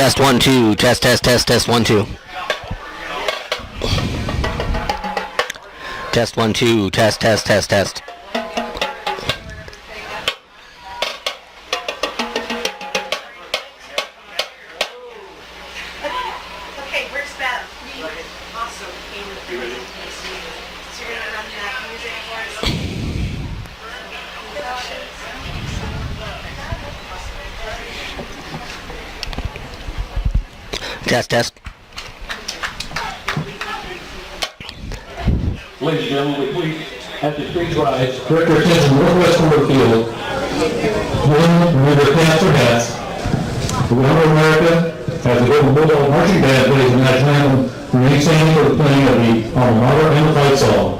Test 1 2. Test 1 2. Test 1 2. Test. Okay, where's Beth? Awesome. So you're gonna run that music for us? Test. Ladies and gentlemen, please, at the stage rise, direct your attention northwest corner of the field. Remember their caps or hats. The Governor of America, as the Golden Bulldog Marching Band plays the national anthem, remain standing for the playing of the alma mater and the fight song.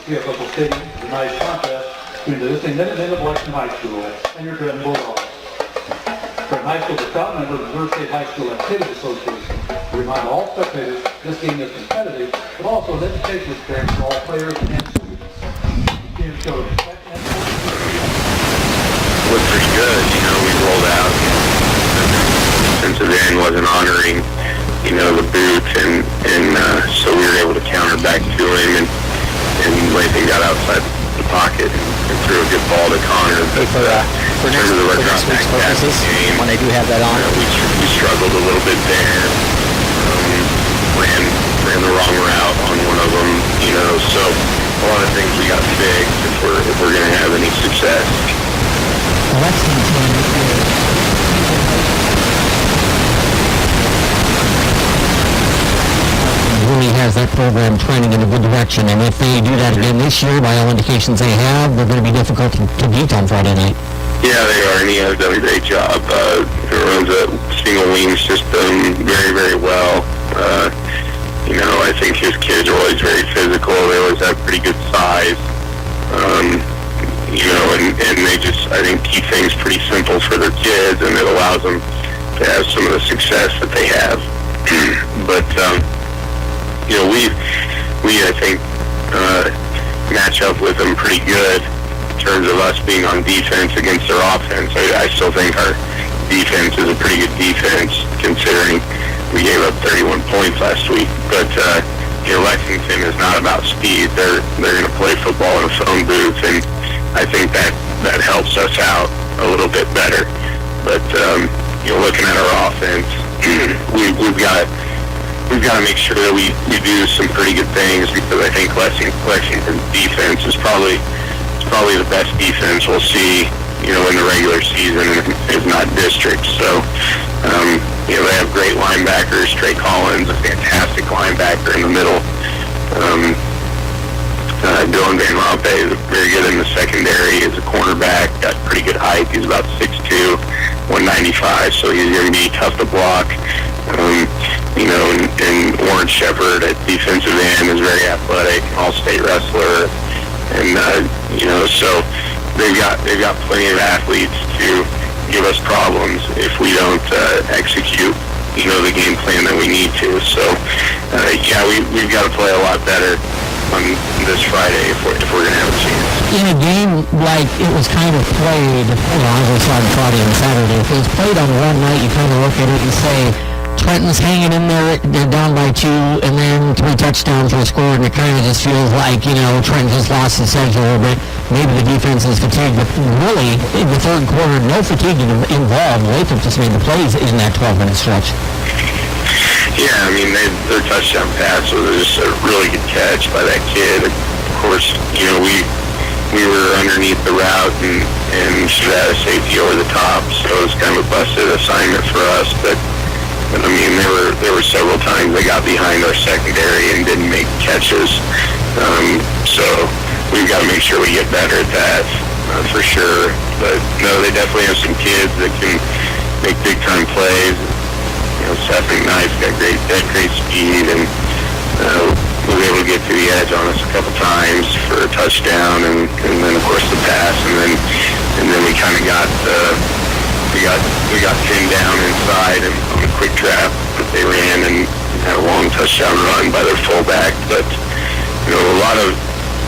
CF Local Stadium is a nice contrast between the existing Minutemen of Lexington High School and your Trenton Bulldogs. Trenton High School is a proud member of the Missouri State High School Activities Association. We remind all spectators this game is competitive, but also an educational experience for all players and students. The team showed respect and looked pretty good. We rolled out. Defensive end wasn't honoring, the boot, and so we were able to counter back to him, and Lathan got outside the pocket and threw a good ball to Connor. But For next week's purposes, when I do have that on, we struggled a little bit there. Ran the wrong route on one of them, so a lot of things we got fixed if we're going to have any success. Really has that program trending in a good direction, and if they do that again this year, by all indications they have, they're going to be difficult to beat on Friday night. Yeah, they are, and he has done a great job. He runs a single wing system very, very well. I think his kids are always very physical. They always have pretty good size. And they just, I think, keep things pretty simple for their kids, and it allows them to have some of the success that they have. But, we I think, match up with them pretty good in terms of us being on defense against their offense. I still think our defense is a pretty good defense, considering we gave up 31 points last week. But, Lexington is not about speed. They're going to play football in a phone booth, and I think that helps us out a little bit better. But, looking at our offense, we've got to make sure that we do some pretty good things, because I think Lexington's defense is probably the best defense we'll see, in the regular season, if not district. So, they have great linebackers. Trey Collins, a fantastic linebacker in the middle. Dylan Van Rompe is very good in the secondary as a cornerback. Got pretty good height. He's about 6'2", 195, so he's going to be tough to block. And Warren Shepard at defensive end is very athletic, all-state wrestler, and so they've got plenty of athletes to give us problems if we don't execute the game plan that we need to. So we've got to play a lot better on this Friday if we're going to have a chance. In a game like it was kind of played, obviously on Friday and Saturday, if it was played on one night, you kind of look at it and say, Trenton's hanging in there, they're down by 2, and then 3 touchdowns were scored, and it kind of just feels like, Trenton just lost his edge a little bit. Maybe the defense is fatigued, but really, in the third quarter, no fatigue involved. Lathan just made the plays in that 12-minute stretch. Yeah, their touchdown pass was just a really good catch by that kid. Of course, we were underneath the route and should have had a safety over the top, so it was kind of a busted assignment for us, but there were several times they got behind our secondary and didn't make catches. So we've got to make sure we get better at that, for sure. But no, they definitely have some kids that can make big time plays. Seth McKnight's got great speed, and was able to get to the edge on us a couple times for a touchdown, and then of course the pass, and then we kind of got pinned down inside and on a quick trap that they ran, and had a long touchdown run by their fullback. But a lot of,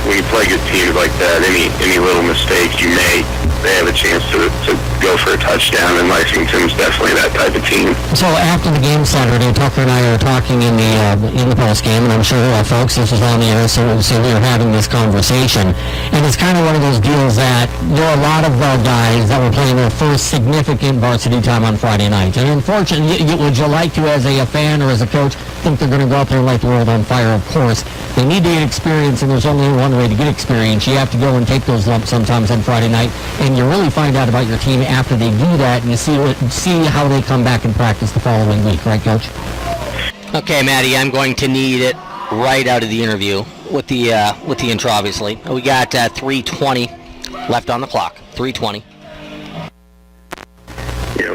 when you play good teams like that, any little mistake you make, they have a chance to go for a touchdown, and Lexington's definitely that type of team. So after the game Saturday, Tucker and I are talking in the post game, and I'm sure folks, this was on the air, so we were having this conversation, and it's kind of one of those deals that there are a lot of guys that were playing their first significant varsity time on Friday night, and unfortunately, would you like to, as a fan or as a coach, think they're going to go out there and light the world on fire? Of course, they need to get experience, and there's only one way to get experience. You have to go and take those lumps sometimes on Friday night, and you really find out about your team after they do that, and you see how they come back and practice the following week, right, Coach? Okay, Maddie, I'm going to need it right out of the interview with the intro, obviously. We got 3:20 left on the clock. 3:20.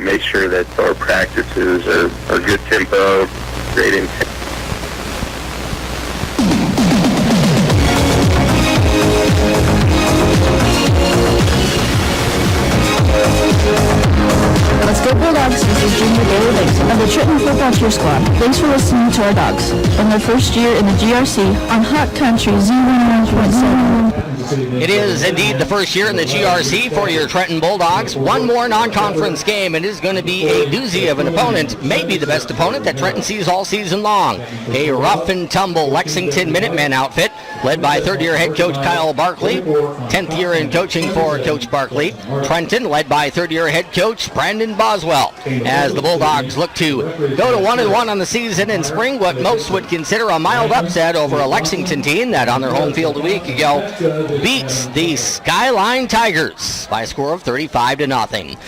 Make sure that our practices are good tempo, great intent. Bulldogs, this is Junior Bailey Banks of the Trenton Football Cheer Squad. Thanks for listening to our dogs in their first year in the GRC on Hot Country Z101.7. It is indeed the first year in the GRC for your Trenton Bulldogs. One more non-conference game, and it is going to be a doozy of an opponent, maybe the best opponent that Trenton sees all season long. A rough and tumble Lexington Minutemen outfit, led by third-year head coach Kyle Barkley, 10th year in coaching for Coach Barkley. Trenton, led by third-year head coach Brandon Boswell, as the Bulldogs look to go to 1-1 on the season in spring, what most would consider a mild upset over a Lexington team that on their home field a week ago beats the Skyline Tigers by a score of 35-0.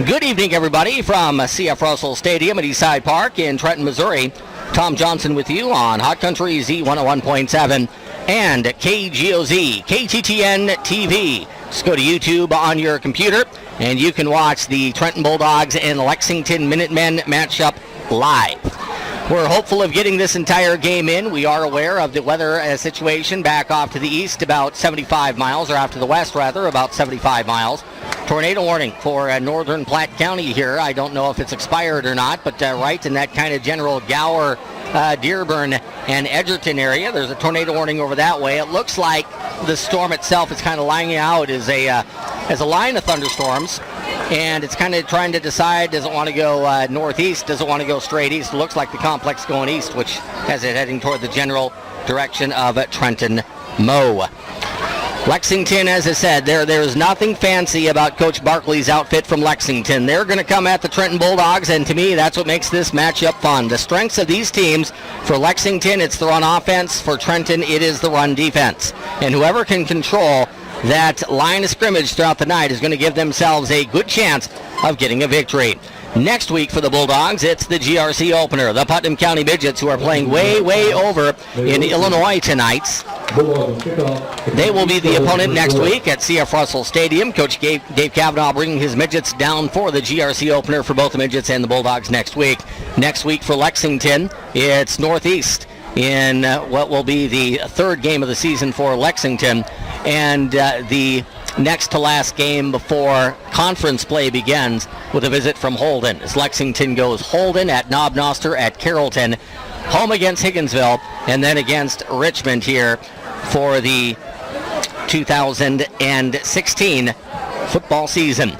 Good evening, everybody, from CF Russell Stadium at Eastside Park in Trenton, Missouri. Tom Johnson with you on Hot Country Z101.7 and KGOZ, KTTN TV. Just go to YouTube on your computer, and you can watch the Trenton Bulldogs and Lexington Minutemen matchup live. We're hopeful of getting this entire game in. We are aware of the weather situation back off to the east, about 75 miles, or off to the west, rather, about 75 miles. Tornado warning for northern Platte County here. I don't know if it's expired or not, but right in that kind of general Gower, Dearborn, and Edgerton area, there's a tornado warning over that way. It looks like the storm itself is kind of lying out as a line of thunderstorms, and it's kind of trying to decide, does it want to go northeast, does it want to go straight east? It looks like the complex going east, which has it heading toward the general direction of Trenton Mo. Lexington, as I said, there's nothing fancy about Coach Barkley's outfit from Lexington. They're going to come at the Trenton Bulldogs, and to me, that's what makes this matchup fun. The strengths of these teams, for Lexington, it's the run offense. For Trenton, it is the run defense. And whoever can control that line of scrimmage throughout the night is going to give themselves a good chance of getting a victory. Next week for the Bulldogs, it's the GRC opener. The Putnam County Midgets, who are playing way over in Illinois tonight. They will be the opponent next week at CF Russell Stadium. Coach Dave Cavanaugh bringing his Midgets down for the GRC opener for both the Midgets and the Bulldogs next week. Next week for Lexington, it's Northeast in what will be the third game of the season for Lexington, and the next to last game before conference play begins with a visit from Holden, as Lexington goes Holden at Knob Noster at Carrollton, home against Higginsville, and then against Richmond here for the 2016 football season.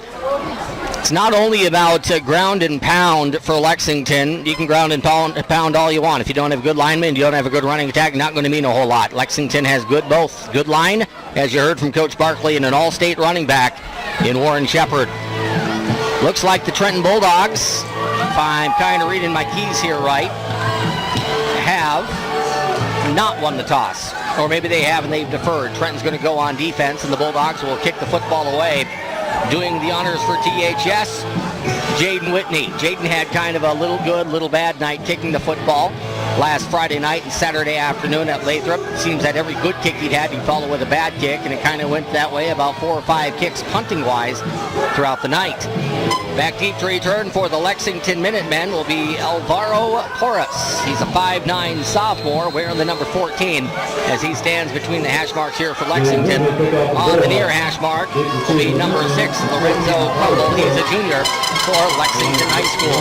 It's not only about ground and pound for Lexington. You can ground and pound all you want. If you don't have a good lineman, you don't have a good running attack, not going to mean a whole lot. Lexington has both good line, as you heard from Coach Barkley, and an all-state running back in Warren Shepard. Looks like the Trenton Bulldogs, if I'm kind of reading my keys here right, have not won the toss. Or maybe they have and they've deferred. Trenton's going to go on defense, and the Bulldogs will kick the football away. Doing the honors for THS, Jaden Whitney. Jaden had kind of a little good, little bad night kicking the football last Friday night and Saturday afternoon at Lathrop. It seems that every good kick he'd followed with a bad kick, and it kind of went that way, about 4 or 5 kicks punting-wise throughout the night. Back deep to return for the Lexington Minutemen will be Alvaro Porras. He's a 5'9 sophomore wearing the number 14 as he stands between the hash marks here for Lexington. On the near hash mark will be number 6, Lorenzo Crumble. He's a junior for Lexington High School.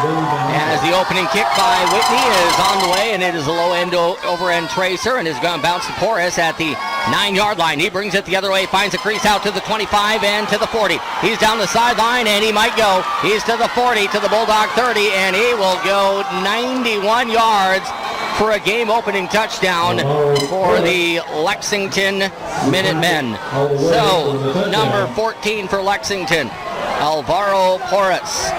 As the opening kick by Whitney is on the way, and it is a low-end over-end tracer, and is going to bounce to Porras at the 9-yard line. He brings it the other way, finds a crease out to the 25 and to the 40. He's down the sideline, and he might go. He's to the 40, to the Bulldog 30, and he will go 91 yards for a game-opening touchdown for the Lexington Minutemen. So, number 14 for Lexington, Alvaro Porras.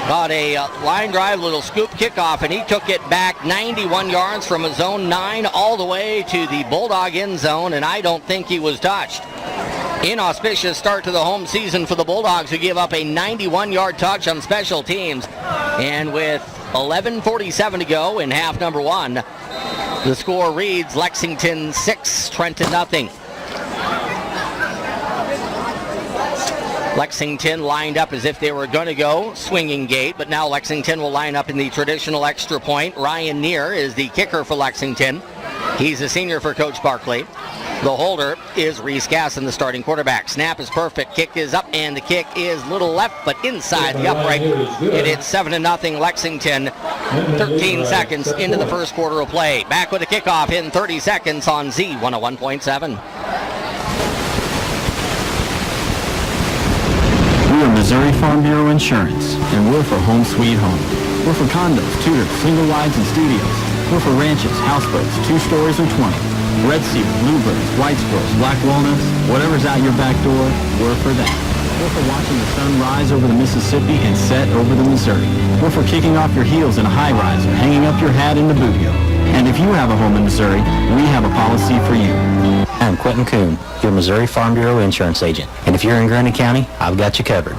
Got a line drive, little scoop kickoff, and he took it back 91 yards from his own 9 all the way to the Bulldog end zone, and I don't think he was touched. Inauspicious start to the home season for the Bulldogs, who give up a 91-yard touch on special teams. And with 11:47 to go in half number 1, the score reads Lexington 6, Trenton 0. Lexington lined up as if they were going to go swinging gate, but now Lexington will line up in the traditional extra point. Ryan Neer is the kicker for Lexington. He's a senior for Coach Barkley. The holder is Reese Gasson, the starting quarterback. Snap is perfect. Kick is up, and the kick is little left, but inside the upright. It is 7-0 Lexington. 13 seconds into the first quarter of play. Back with a kickoff in 30 seconds on Z101.7. We are Missouri Farm Bureau Insurance, and we're for home sweet home. We're for condos, tutors, single wides, and studios. We're for ranches, houseboats, 2 stories or 20. Red cedar, bluebirds, white squirrels, black walnuts, whatever's out your back door, we're for that. We're for watching the sun rise over the Mississippi and set over the Missouri. We're for kicking off your heels in a high-rise or hanging up your hat in the boot heel. And if you have a home in Missouri, we have a policy for you. I'm Quentin Kuhn, your Missouri Farm Bureau insurance agent. And if you're in Grundy County, I've got you covered.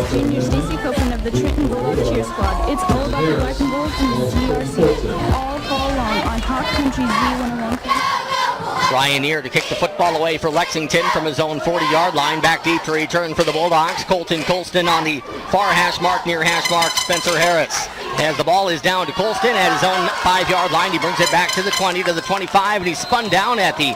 Junior Stacy Copeland of the Trenton Bulldogs cheer squad. It's all about the black and gold and the GRC. All fall along on Hot Country Z101. Ryan Ear to kick the football away for Lexington from his own 40-yard line. Back deep to return for the Bulldogs. Colton Colston on the far hash mark, near hash mark, Spencer Harris. As the ball is down to Colston at his own 5-yard line, he brings it back to the 20, to the 25, and he's spun down at the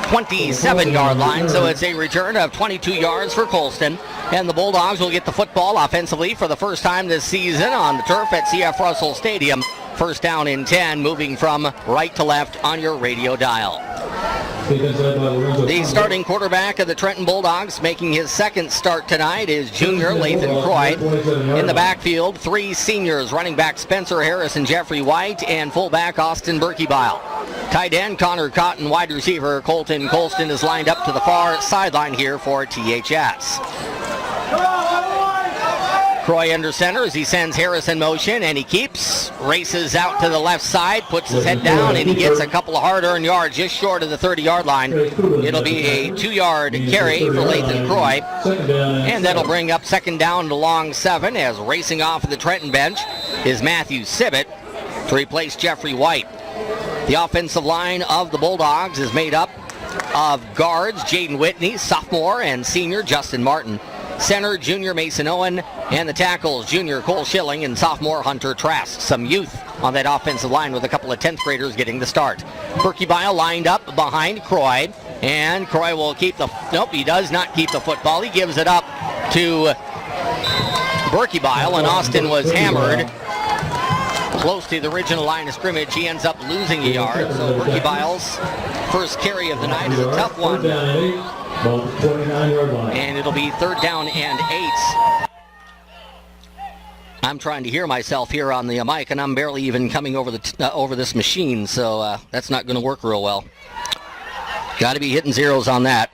27-yard line, so it's a return of 22 yards for Colston. And the Bulldogs will get the football offensively for the first time this season on the turf at CF Russell Stadium. First down and 10, moving from right to left on your radio dial. The starting quarterback of the Trenton Bulldogs, making his second start tonight, is junior Lathan Croy. In the backfield, 3 seniors, running back Spencer Harris and Jeffrey White, and fullback Austin Berkebile. Tight end Connor Cotton, wide receiver Colton Colston is lined up to the far sideline here for THS. Croy under center as he sends Harris in motion, and he keeps, races out to the left side, puts his head down, and he gets a couple of hard-earned yards just short of the 30-yard line. It'll be a 2-yard carry for Lathan Croy, and that'll bring up second down to long 7 as racing off of the Trenton bench is Matthew Sibbett to replace Jeffrey White. The offensive line of the Bulldogs is made up of guards Jaden Whitney, sophomore, and senior Justin Martin. Center, junior Mason Owen, and the tackles, junior Cole Schilling and sophomore Hunter Trask. Some youth on that offensive line with a couple of 10th graders getting the start. Berkebile lined up behind Croy, and Croy will keep the, nope, he does not keep the football. He gives it up to Berkebile, and Austin was hammered close to the original line of scrimmage. He ends up losing a yard, so Berkebile's first carry of the night is a tough one. And it'll be third down and 8. I'm trying to hear myself here on the mic, and I'm barely even coming over over this machine, so that's not going to work real well. Got to be hitting zeros on that.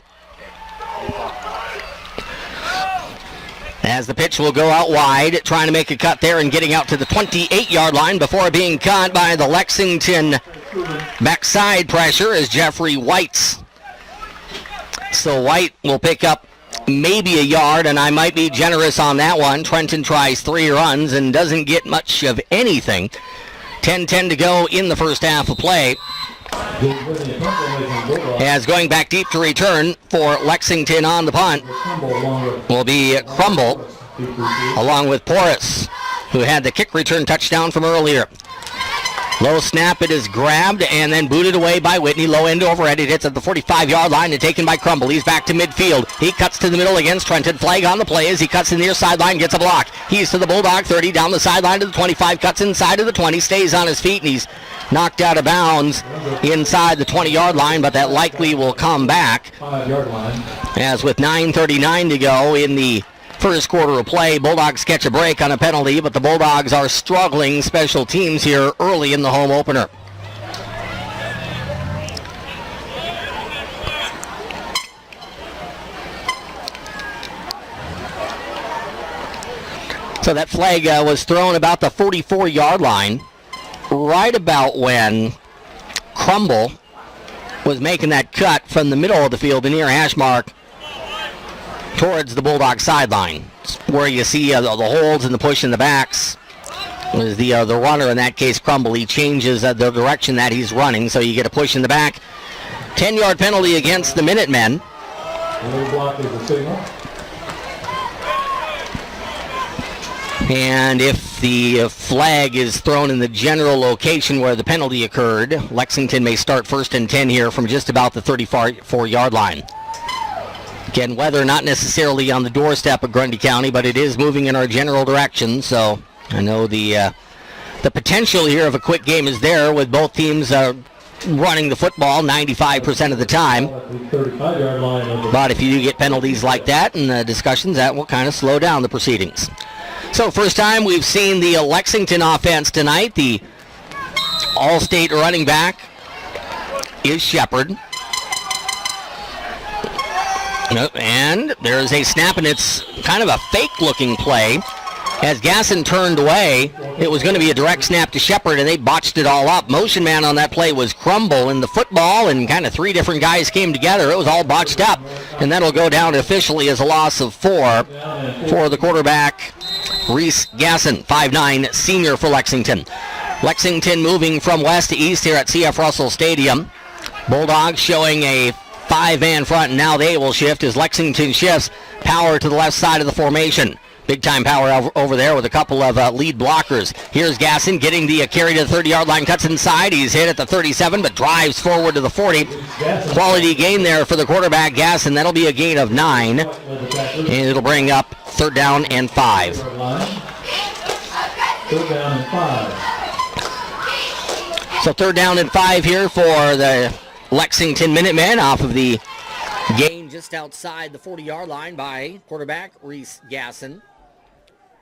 As the pitch will go out wide, trying to make a cut there and getting out to the 28-yard line before being caught by the Lexington backside pressure is Jeffrey White. So White will pick up maybe a yard, and I might be generous on that one. Trenton tries 3 runs and doesn't get much of anything. 10-10 to go in the first half of play. As going back deep to return for Lexington on the punt will be Crumble, along with Porras, who had the kick return touchdown from earlier. Low snap, it is grabbed and then booted away by Whitney. Low end overhead, it hits at the 45-yard line and taken by Crumble. He's back to midfield. He cuts to the middle against Trenton. Flag on the play as he cuts to the near sideline, gets a block. He's to the Bulldog 30, down the sideline to the 25, cuts inside of the 20, stays on his feet, and he's knocked out of bounds inside the 20-yard line, but that likely will come back. As with 9:39 to go in the first quarter of play, Bulldogs catch a break on a penalty, but the Bulldogs are struggling special teams here early in the home opener. So that flag was thrown about the 44-yard line, right about when Crumble was making that cut from the middle of the field, the near hash mark, towards the Bulldog sideline, where you see the holds and the push in the backs. Was the runner, in that case Crumble, he changes the direction that he's running, so you get a push in the back. 10-yard penalty against the Minutemen. And if the flag is thrown in the general location where the penalty occurred, Lexington may start 1st and 10 here from just about the 34-yard line. Again, weather not necessarily on the doorstep of Grundy County, but it is moving in our general direction. So I know the potential here of a quick game is there with both teams running the football 95% of the time. But if you do get penalties like that and discussions, that will kind of slow down the proceedings. So first time we've seen the Lexington offense tonight. The All-State running back is Shepard. And there's a snap, and it's kind of a fake-looking play. As Gasson turned away, it was going to be a direct snap to Shepard, and they botched it all up. Motion man on that play was Crumble, and the football and kind of 3 different guys came together. It was all botched up, and that'll go down officially as a loss of 4 for the quarterback, Reese Gasson, 5'9", senior for Lexington. Lexington moving from west to east here at C.F. Russell Stadium. Bulldogs showing a 5-man front, and now they will shift as Lexington shifts power to the left side of the formation. Big-time power over there with a couple of lead blockers. Here's Gasson getting the carry to the 30-yard line, cuts inside. He's hit at the 37, but drives forward to the 40. Quality gain there for the quarterback, Gasson. That'll be a gain of 9, and it'll bring up 3rd down and 5. 3rd down and 5. So 3rd down and 5 here for the Lexington Minutemen off of the gain just outside the 40-yard line by quarterback Reese Gasson.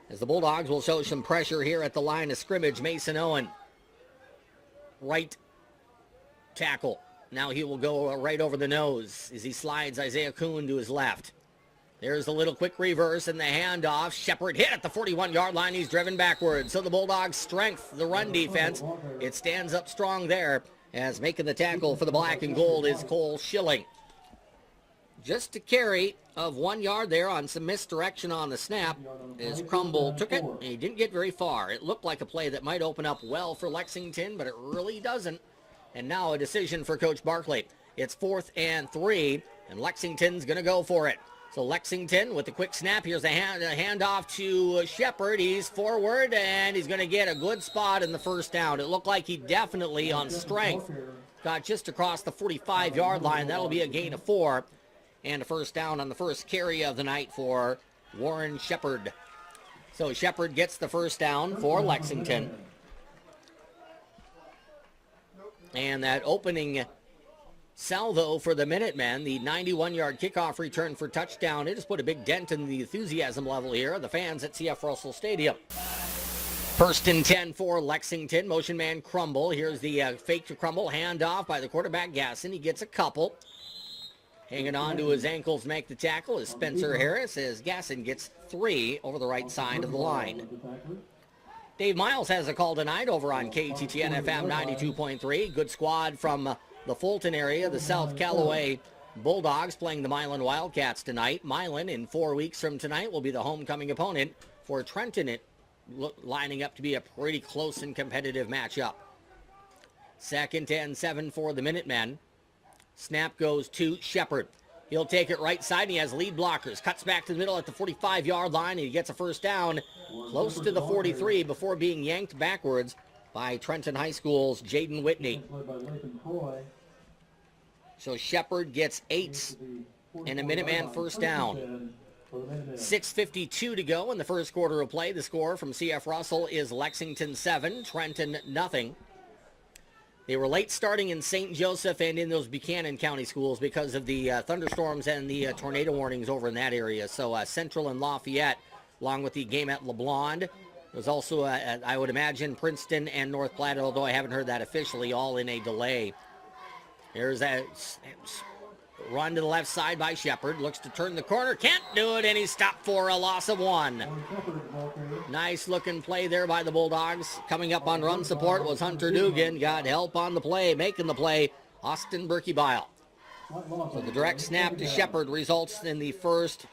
As the Bulldogs will show some pressure here at the line of scrimmage, Mason Owen, right tackle. Now he will go right over the nose as he slides Isaiah Kuhn to his left. There's a little quick reverse and the handoff. Shepard hit at the 41-yard line. He's driven backwards. So the Bulldogs' strength, the run defense, it stands up strong there as making the tackle for the black and gold is Cole Schilling. Just a carry of 1 yard there on some misdirection on the snap as Crumble took it, and he didn't get very far. It looked like a play that might open up well for Lexington, but it really doesn't. And now a decision for Coach Barkley. It's 4th and 3, and Lexington's going to go for it. So Lexington with the quick snap. Here's a handoff to Shepard. He's forward, and he's going to get a good spot in the 1st down. It looked like he definitely, on strength, got just across the 45-yard line. That'll be a gain of 4. And a 1st down on the first carry of the night for Warren Shepard. So Shepard gets the 1st down for Lexington. And that opening salvo for the Minutemen, the 91-yard kickoff return for touchdown, it has put a big dent in the enthusiasm level here of the fans at C.F. Russell Stadium. 1st and 10 for Lexington. Motion man Crumble. Here's the fake to Crumble. Handoff by the quarterback Gasson. He gets a couple. Hanging on to his ankles to make the tackle is Spencer Harris as Gasson gets 3 over the right side of the line. Dave Miles has a call tonight over on KTTN FM 92.3. Good squad from the Fulton area. The South Callaway Bulldogs playing the Milan Wildcats tonight. Milan in 4 weeks from tonight will be the homecoming opponent for Trenton. It lining up to be a pretty close and competitive matchup. 2nd and 7 for the Minutemen. Snap goes to Shepard. He'll take it right side, and he has lead blockers. Cuts back to the middle at the 45-yard line, and he gets a 1st down close to the 43 before being yanked backwards by Trenton High School's Jaden Whitney. So Shepard gets 8 and a Minuteman 1st down. 6:52 to go in the 1st quarter of play. The score from C.F. Russell is Lexington 7, Trenton nothing. They were late starting in St. Joseph and in those Buchanan County schools because of the thunderstorms and the tornado warnings over in that area. So Central and Lafayette, along with the game at LeBlond. There's also, I would imagine, Princeton and North Platte, although I haven't heard that officially, all in a delay. Here's that run to the left side by Shepard. Looks to turn the corner. Can't do it, and he's stopped for a loss of 1. Nice looking play there by the Bulldogs. Coming up on run support was Hunter Dugan. Got help on the play, making the play, Austin Berkebile. So the direct snap to Shepard results in the first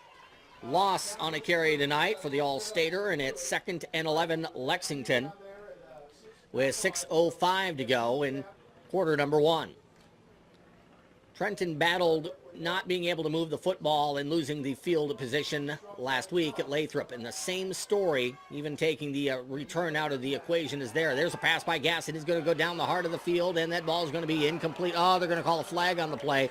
loss on a carry tonight for the All-Stater, and it's 2nd and 11 Lexington with 6:05 to go in quarter number 1. Trenton battled not being able to move the football and losing the field position last week at Lathrop. And the same story, even taking the return out of the equation, is there. There's a pass by Gasson. He's going to go down the heart of the field, and that ball is going to be incomplete. Oh, they're going to call a flag on the play.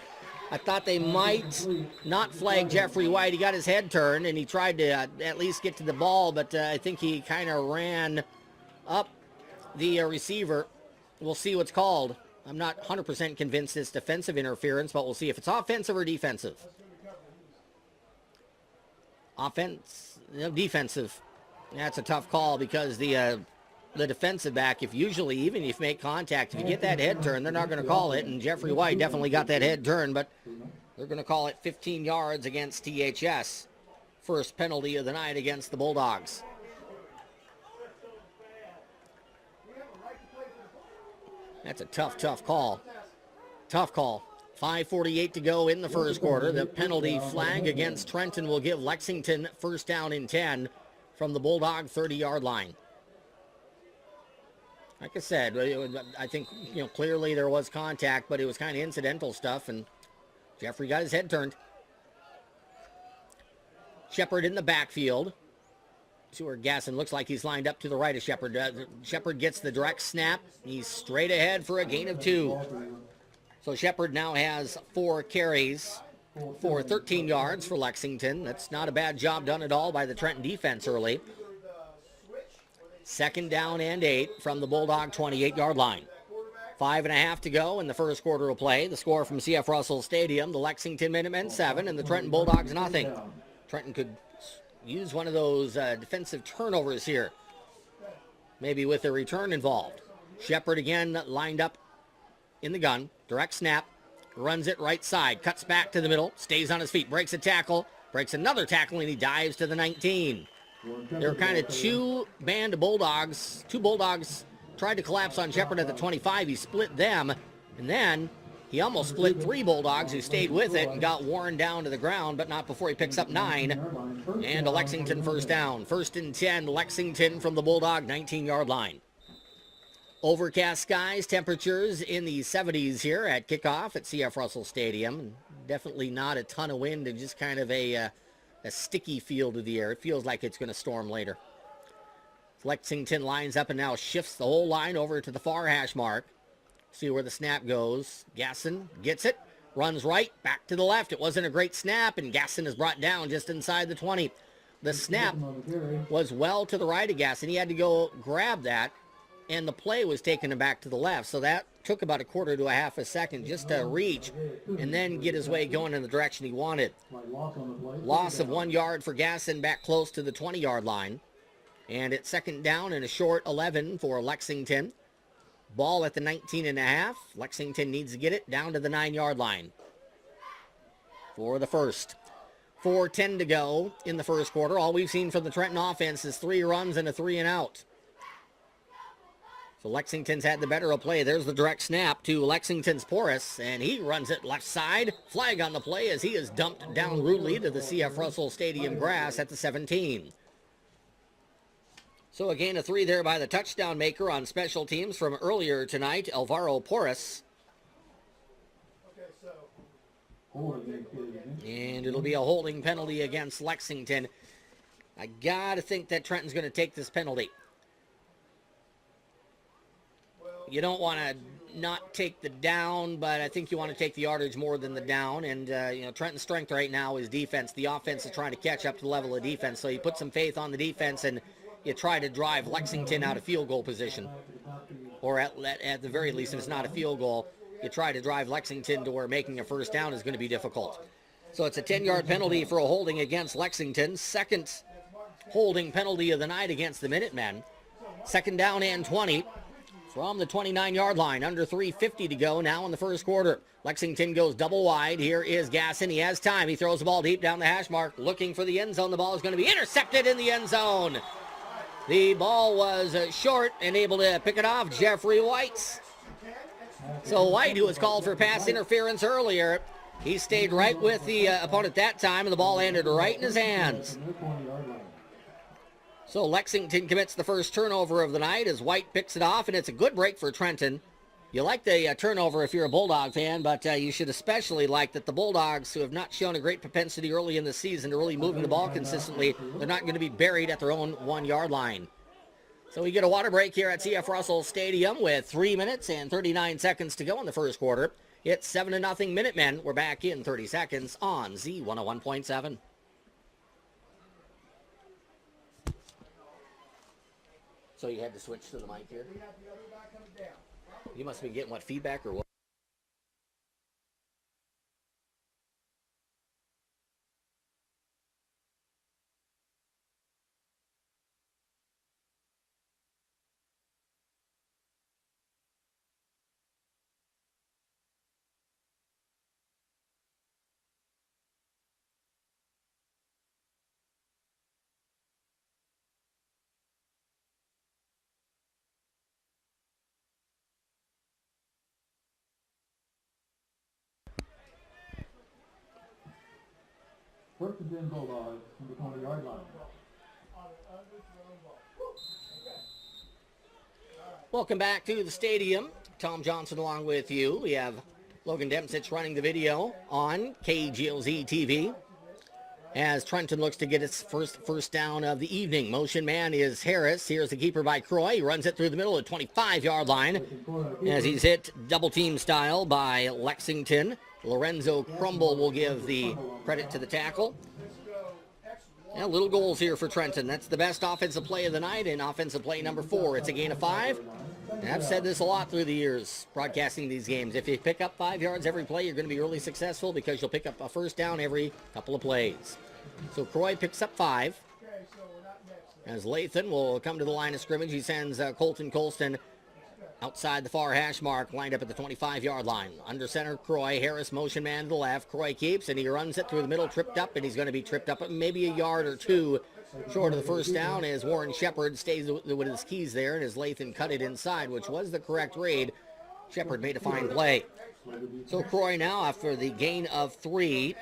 I thought they might not flag Jeffrey White. He got his head turned, and he tried to at least get to the ball, but I think he kind of ran up the receiver. We'll see what's called. I'm not 100% convinced it's defensive interference, but we'll see if it's offensive or defensive. Defensive. That's a tough call because the defensive back, if usually even if you make contact, if you get that head turn, they're not going to call it. And Jeffrey White definitely got that head turn, but they're going to call it 15 yards against THS. First penalty of the night against the Bulldogs. That's a tough call. Tough call. 5:48 to go in the first quarter. The penalty flag against Trenton will give Lexington first down and 10 from the Bulldog 30-yard line. Like I said, I think, clearly there was contact, but it was kind of incidental stuff, and Jeffrey got his head turned. Shepard in the backfield. See where Gasson looks like he's lined up to the right of Shepard. Shepard gets the direct snap. He's straight ahead for a gain of 2. So Shepard now has 4 carries for 13 yards for Lexington. That's not a bad job done at all by the Trenton defense early. Second down and 8 from the Bulldog 28-yard line. 5.5 to go in the first quarter of play. The score from CF Russell Stadium, the Lexington Minutemen 7 and the Trenton Bulldogs nothing. Trenton could use one of those defensive turnovers here, maybe with a return involved. Shepard again lined up in the gun. Direct snap. Runs it right side. Cuts back to the middle. Stays on his feet. Breaks a tackle. Breaks another tackle, and he dives to the 19. There were kind of two Bulldogs. Two Bulldogs tried to collapse on Shepard at the 25. He split them, and then he almost split 3 Bulldogs who stayed with it and got worn down to the ground, but not before he picks up 9. And a Lexington first down. 1st and 10, Lexington from the Bulldog 19-yard line. Overcast skies, temperatures in the 70s here at kickoff at CF Russell Stadium. Definitely not a ton of wind and just kind of a sticky feel to the air. It feels like it's going to storm later. Lexington lines up and now shifts the whole line over to the far hash mark. See where the snap goes. Gasson gets it, runs right, back to the left. It wasn't a great snap, and Gasson is brought down just inside the 20. The snap was well to the right of Gasson. He had to go grab that, and the play was taken him back to the left. So that took about a quarter to a half a second just to reach and then get his way going in the direction he wanted. Loss of 1 yard for Gasson back close to the 20-yard line. And it's second down and a short 11 for Lexington. Ball at the 19.5. Lexington needs to get it down to the 9-yard line for the first. 4:10 to go in the first quarter. All we've seen from the Trenton offense is 3 runs and a 3 and out. So Lexington's had the better of play. There's the direct snap to Lexington's Porras, and he runs it left side. Flag on the play as he is dumped down rudely to the CF Russell Stadium grass at the 17. So a gain of 3 there by the touchdown maker on special teams from earlier tonight, Alvaro Porras. And it'll be a holding penalty against Lexington. I gotta think that Trenton's going to take this penalty. You don't want to not take the down, but I think you want to take the yardage more than the down. And, Trenton's strength right now is defense. The offense is trying to catch up to the level of defense. So you put some faith on the defense and you try to drive Lexington out of field goal position. Or at the very least, if it's not a field goal, you try to drive Lexington to where making a first down is going to be difficult. So it's a 10-yard penalty for a holding against Lexington. Second holding penalty of the night against the Minutemen. Second down and 20 from the 29-yard line. Under 3:50 to go now in the first quarter. Lexington goes double wide. Here is Gasson. He has time. He throws the ball deep down the hash mark, looking for the end zone. The ball is going to be intercepted in the end zone. The ball was short and able to pick it off Jeffrey White. So White, who was called for pass interference earlier, he stayed right with the opponent that time, and the ball landed right in his hands. So Lexington commits the first turnover of the night as White picks it off, and it's a good break for Trenton. You like the turnover if you're a Bulldog fan, but you should especially like that the Bulldogs, who have not shown a great propensity early in the season to really moving the ball consistently, they're not going to be buried at their own 1-yard line. So we get a water break here at C.F. Russell Stadium with 3 minutes and 39 seconds to go in the first quarter. It's 7-0 Minutemen. We're back in 30 seconds on Z101.7. So you had to switch to the mic here? You must be getting, what, feedback or what? First and 10 Bulldogs from the 20-yard line. Welcome back to the stadium. Tom Johnson along with you. We have Logan Demsich running the video on KGOZ TV as Trenton looks to get its first down of the evening. Motion man is Harris. Here's the keeper by Croy. He runs it through the middle of the 25-yard line as he's hit double team style by Lexington. Lorenzo Crumble will give the credit to the tackle. Yeah, little goals here for Trenton. That's the best offensive play of the night and offensive play number 4. It's a gain of 5. And I've said this a lot through the years broadcasting these games. If you pick up 5 yards every play, you're going to be really successful because you'll pick up a first down every couple of plays. So Croy picks up 5. As Lathan will come to the line of scrimmage, he sends Colton Colston outside the far hash mark, lined up at the 25-yard line. Under center, Croy. Harris motion man to the left. Croy keeps, and he runs it through the middle, tripped up, and he's going to be tripped up maybe a yard or 2 short of the first down as Warren Shepard stays with his keys there, and as Lathan cut it inside, which was the correct read. Shepard made a fine play. So Croy now, after the gain of 3,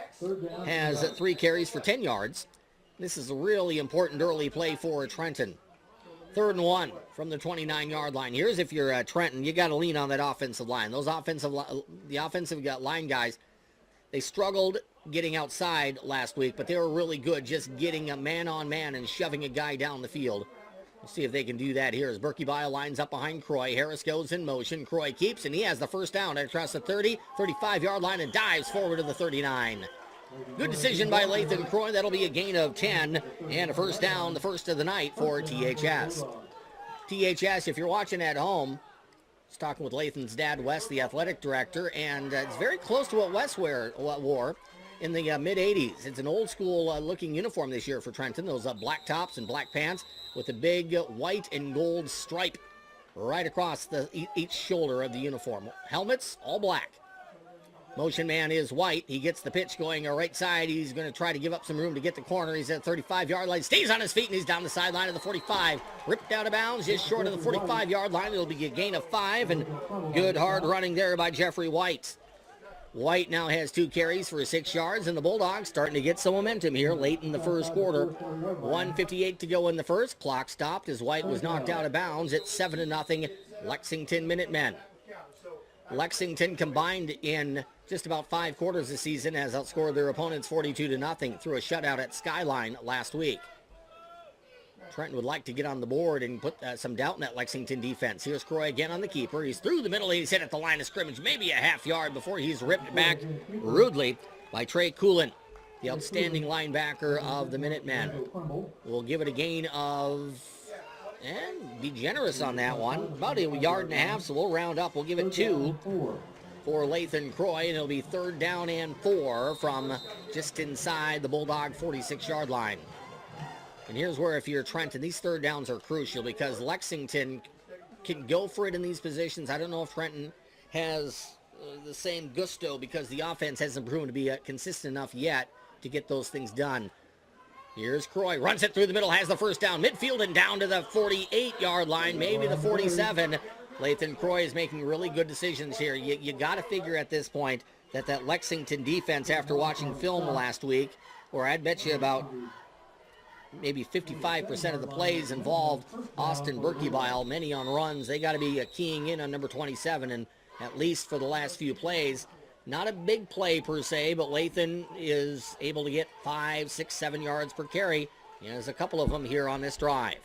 has 3 carries for 10 yards. This is a really important early play for Trenton. 3rd and 1 from the 29-yard line. Here's if you're Trenton, you got to lean on that offensive line. The offensive line guys, they struggled getting outside last week, but they were really good just getting a man-on-man and shoving a guy down the field. We'll see if they can do that here as Berkey Bile lines up behind Croy. Harris goes in motion. Croy keeps, and he has the first down across the 30, 35-yard line and dives forward to the 39. Good decision by Lathan Croy. That'll be a gain of 10 and a first down, the first of the night for THS. THS, if you're watching at home, I was talking with Lathan's dad, Wes, the athletic director, and it's very close to what Wes wore in the mid-'80s. It's an old-school looking uniform this year for Trenton, those black tops and black pants with a big white and gold stripe right across each shoulder of the uniform. Helmets, all black. Motion man is White. He gets the pitch going right side. He's going to try to give up some room to get the corner. He's at 35-yard line. Stays on his feet, and he's down the sideline of the 45. Ripped out of bounds just short of the 45-yard line. It'll be a gain of 5, and good hard running there by Jeffrey White. White now has 2 carries for 6 yards, and the Bulldogs starting to get some momentum here late in the first quarter. 1:58 to go in the first. Clock stopped as White was knocked out of bounds. It's 7-0 Lexington Minutemen. Lexington combined in just about 5 quarters this season has outscored their opponents 42-0 through a shutout at Skyline last week. Trenton would like to get on the board and put some doubt in that Lexington defense. Here's Croy again on the keeper. He's through the middle. He's hit at the line of scrimmage, maybe a half yard before he's ripped back rudely by Trey Coolin, the outstanding linebacker of the Minutemen. We'll give it a gain of, and be generous on that one, about a yard and a half, so we'll round up. We'll give it 2 for Lathan Croy, and it'll be 3rd down and 4 from just inside the Bulldog 46-yard line. And here's where, if you're Trenton, these 3rd downs are crucial because Lexington can go for it in these positions. I don't know if Trenton has the same gusto because the offense hasn't proven to be consistent enough yet to get those things done. Here's Croy, runs it through the middle, has the first down, midfield and down to the 48-yard line, maybe the 47. Lathan Croy is making really good decisions here. You got to figure at this point that Lexington defense, after watching film last week, or I'd bet you about maybe 55% of the plays involved Austin Berkebile, many on runs. They got to be keying in on number 27, and at least for the last few plays, not a big play per se, but Lathan is able to get 5, 6, 7 yards per carry. There's a couple of them here on this drive.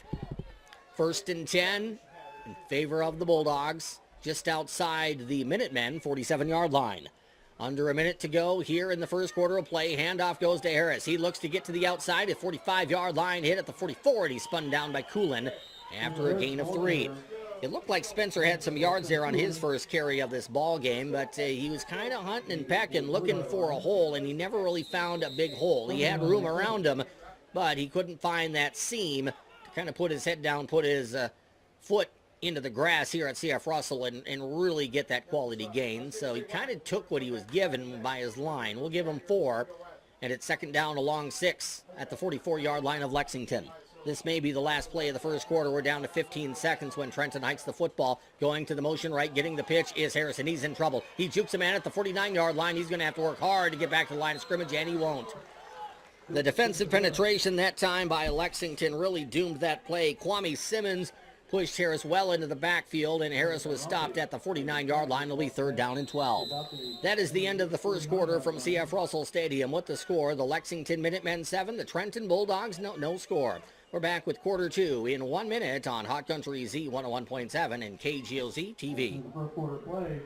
1st and 10 in favor of the Bulldogs, just outside the Minutemen 47-yard line. Under a minute to go here in the first quarter of play. Handoff goes to Harris. He looks to get to the outside at 45-yard line, hit at the 44, and he's spun down by Coolin after a gain of 3. It looked like Spencer had some yards there on his first carry of this ball game, but he was kind of hunting and pecking, looking for a hole, and he never really found a big hole. He had room around him, but he couldn't find that seam to kind of put his head down, put his foot into the grass here at CF Russell and really get that quality gain. So he kind of took what he was given by his line. We'll give him 4, and it's 2nd down along 6 at the 44-yard line of Lexington. This may be the last play of the first quarter. We're down to 15 seconds when Trenton hikes the football. Going to the motion right, getting the pitch is Harrison. He's in trouble. He jukes a man at the 49-yard line. He's going to have to work hard to get back to the line of scrimmage, and he won't. The defensive penetration that time by Lexington really doomed that play. Kwame Simmons pushed Harris well into the backfield, and Harris was stopped at the 49-yard line. It'll be 3rd down and 12. That is the end of the first quarter from CF Russell Stadium. With the score, the Lexington Minutemen 7, the Trenton Bulldogs no score. We're back with quarter 2 in 1 minute on Hot Country Z 101.7 and KGOZ TV. First quarter play.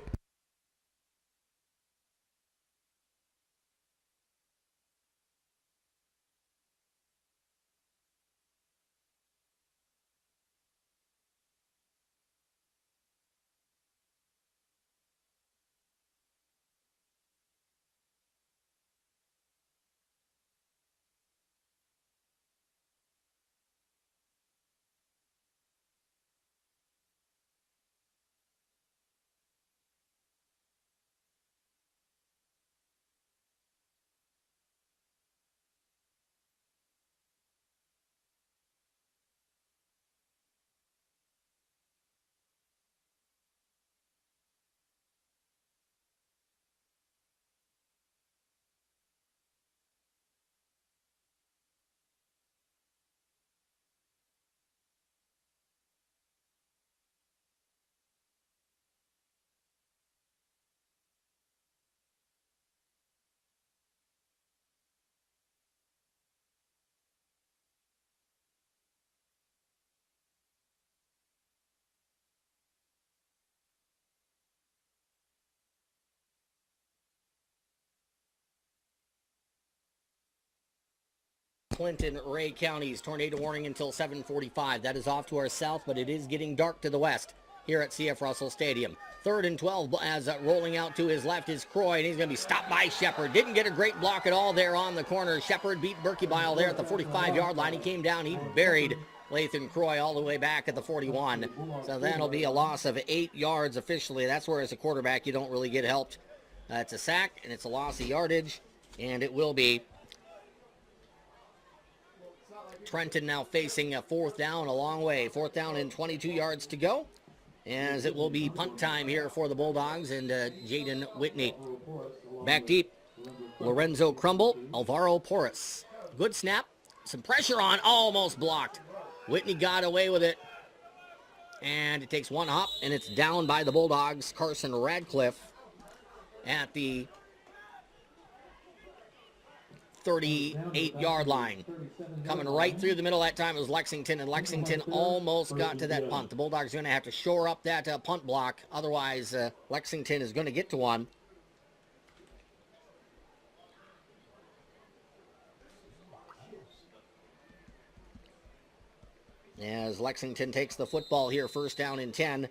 Clinton, Ray counties, tornado warning until 7:45. That is off to our south, but it is getting dark to the west here at CF Russell Stadium. 3rd and 12 as rolling out to his left is Croy, and he's going to be stopped by Shepard. Didn't get a great block at all there on the corner. Shepard beat Berkebile there at the 45-yard line. He came down. He buried Lathan Croy all the way back at the 41. So that'll be a loss of 8 yards officially. That's where as a quarterback you don't really get helped. It's a sack, and it's a loss of yardage, and it will be Trenton now facing a 4th down a long way. 4th down and 22 yards to go, as it will be punt time here for the Bulldogs and Jaden Whitney. Back deep, Lorenzo Crumble, Alvaro Porras. Good snap, some pressure on, almost blocked. Whitney got away with it, and it takes one hop, and it's down by the Bulldogs. Carson Radcliffe at the 38-yard line. Coming right through the middle that time was Lexington, and Lexington almost got to that punt. The Bulldogs are going to have to shore up that punt block. Otherwise, Lexington is going to get to one. As Lexington takes the football here, 1st down and 10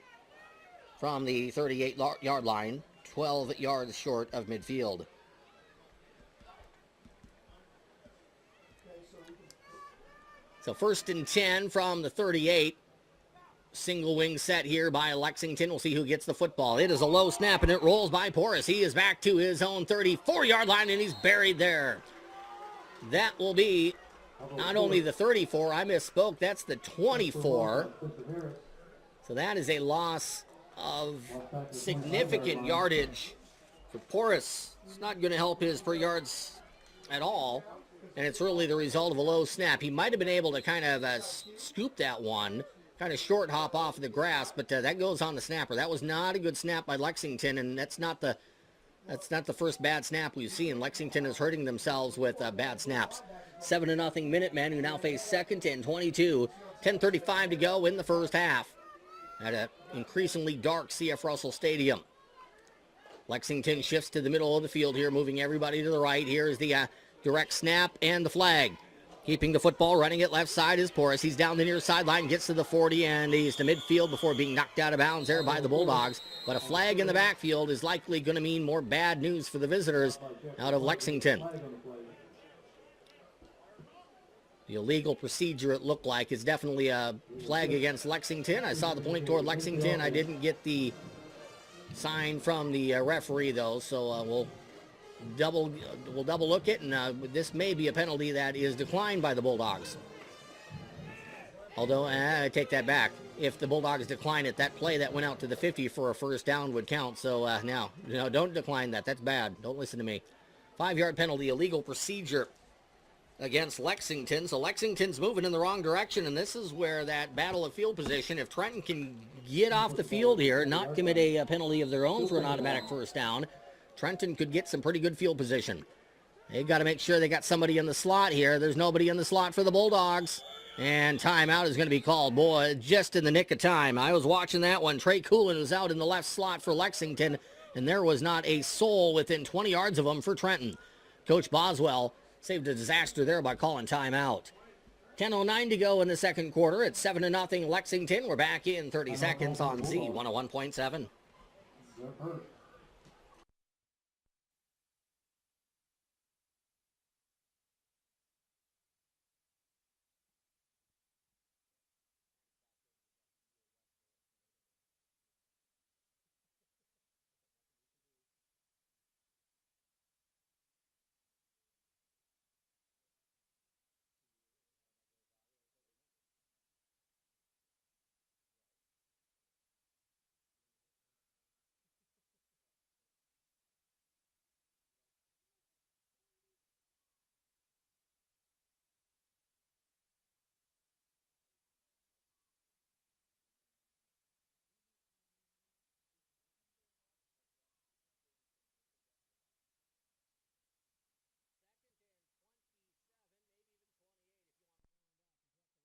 from the 38-yard line, 12 yards short of midfield. So 1st and 10 from the 38. Single wing set here by Lexington. We'll see who gets the football. It is a low snap, and it rolls by Porras. He is back to his own 34-yard line, and he's buried there. That will be not only the 34, I misspoke, that's the 24. So that is a loss of significant yardage for Porras. It's not going to help his per yards at all. and it's really the result of a low snap. He might have been able to kind of scoop that one, kind of short hop off the grass, but that goes on the snapper. That was not a good snap by Lexington, and that's not the first bad snap we've seen. Lexington is hurting themselves with bad snaps. 7-0 Minutemen, who now face 2nd and 22. 10:35 to go in the first half at an increasingly dark C.F. Russell Stadium. Lexington shifts to the middle of the field here, moving everybody to the right. Here's the direct snap and the flag. Keeping the football, running it left side is Porras. He's down the near sideline, gets to the 40, and he's to midfield before being knocked out of bounds there by the Bulldogs. But a flag in the backfield is likely going to mean more bad news for the visitors out of Lexington. The illegal procedure, it looked like, is definitely a flag against Lexington. I saw the point toward Lexington. I didn't get the sign from the referee, though, so we'll double look it, and this may be a penalty that is declined by the Bulldogs. Although, I take that back. If the Bulldogs decline it, that play that went out to the 50 for a first down would count. So now, don't decline that. That's bad. Don't listen to me. 5-yard penalty, illegal procedure against Lexington. So Lexington's moving in the wrong direction, and this is where that battle of field position, if Trenton can get off the field here, not commit a penalty of their own for an automatic first down, Trenton could get some pretty good field position. They've got to make sure they got somebody in the slot here. There's nobody in the slot for the Bulldogs. And timeout is going to be called. Boy, just in the nick of time. I was watching that one. Trey Coolin was out in the left slot for Lexington, and there was not a soul within 20 yards of him for Trenton. Coach Boswell saved a disaster there by calling timeout. 10:09 to go in the second quarter. It's 7-0 Lexington. We're back in 30 seconds on Z 101.7.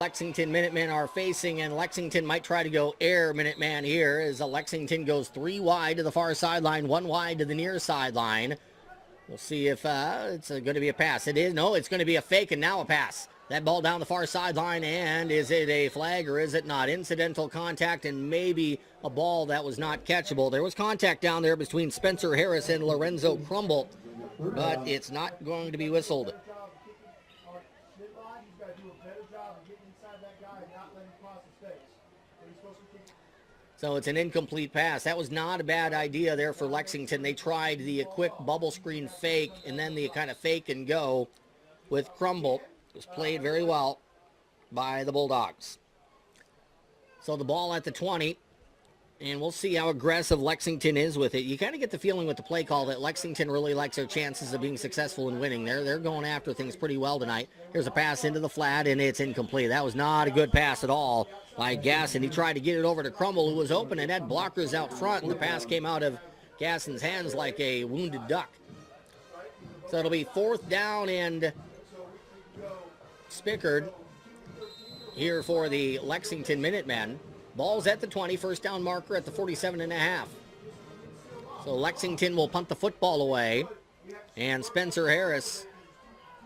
Lexington Minutemen are facing, and Lexington might try to go air Minuteman here as Lexington goes 3 wide to the far sideline, 1 wide to the near sideline. We'll see if it's going to be a pass. It is. No, it's going to be a fake, and now a pass. That ball down the far sideline, and is it a flag or is it not? Incidental contact and maybe a ball that was not catchable. There was contact down there between Spencer Harris and Lorenzo Crumble, but it's not going to be whistled. So it's an incomplete pass. That was not a bad idea there for Lexington. They tried the quick bubble screen fake and then the kind of fake and go with Crumble. It was played very well by the Bulldogs. So the ball at the 20, and we'll see how aggressive Lexington is with it. You kind of get the feeling with the play call that Lexington really likes their chances of being successful in winning. They're going after things pretty well tonight. Here's a pass into the flat, and it's incomplete. That was not a good pass at all by Gasson. He tried to get it over to Crumble, who was open and had blockers out front, and the pass came out of Gasson's hands like a wounded duck. So it'll be 4th down and Spickard here for the Lexington Minutemen. Ball's at the 20, first down marker at the 47.5. So Lexington will punt the football away, and Spencer Harris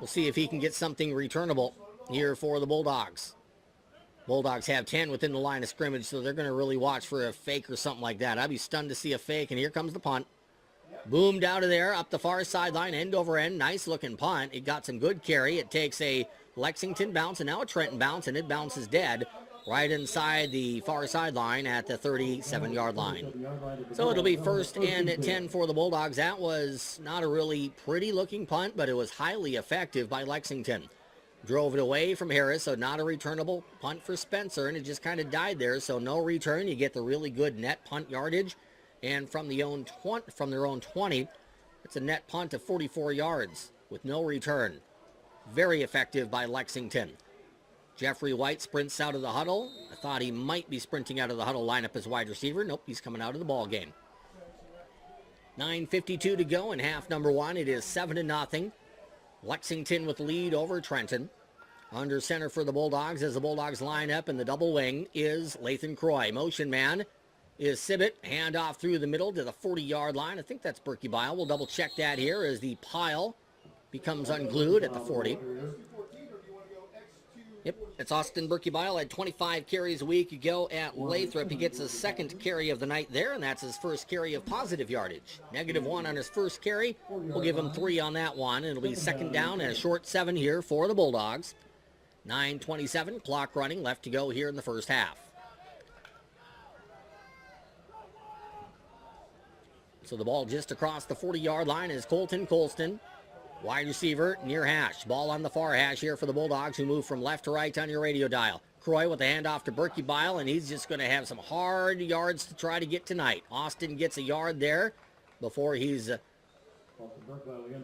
will see if he can get something returnable here for the Bulldogs. Bulldogs have 10 within the line of scrimmage, so they're going to really watch for a fake or something like that. I'd be stunned to see a fake, and here comes the punt. Boomed out of there, up the far sideline, end over end. Nice looking punt. It got some good carry. It takes a Lexington bounce and now a Trenton bounce, and it bounces dead right inside the far sideline at the 37-yard line. So it'll be 1st and 10 for the Bulldogs. That was not a really pretty-looking punt, but it was highly effective by Lexington. Drove it away from Harris, so not a returnable punt for Spencer, and it just kind of died there, so no return. You get the really good net punt yardage, and from their own 20, it's a net punt of 44 yards with no return. Very effective by Lexington. Jeffrey White sprints out of the huddle. I thought he might be sprinting out of the huddle lineup as wide receiver. Nope, he's coming out of the ball game. 9:52 to go in half number one. It is 7-0. Lexington with the lead over Trenton. Under center for the Bulldogs as the Bulldogs line up in the double wing is Lathan Croy. Motion man is Sibbett. Handoff through the middle to the 40-yard line. I think that's Berkey Bile. We'll double check that here as the pile becomes unglued at the 40. Yep, it's Austin Berkey Bile. Had 25 carries a week ago at Lathrop. He gets his second carry of the night there, and that's his first carry of positive yardage. -1 on his first carry. We'll give him 3 on that one. It'll be second down and a short 7 here for the Bulldogs. 9:27, clock running, left to go here in the first half. So the ball just across the 40-yard line is Colton Colston. Wide receiver near hash. Ball on the far hash here for the Bulldogs, who move from left to right on your radio dial. Croy with the handoff to Berkey Bile, and he's just going to have some hard yards to try to get tonight. Austin gets a yard there before he's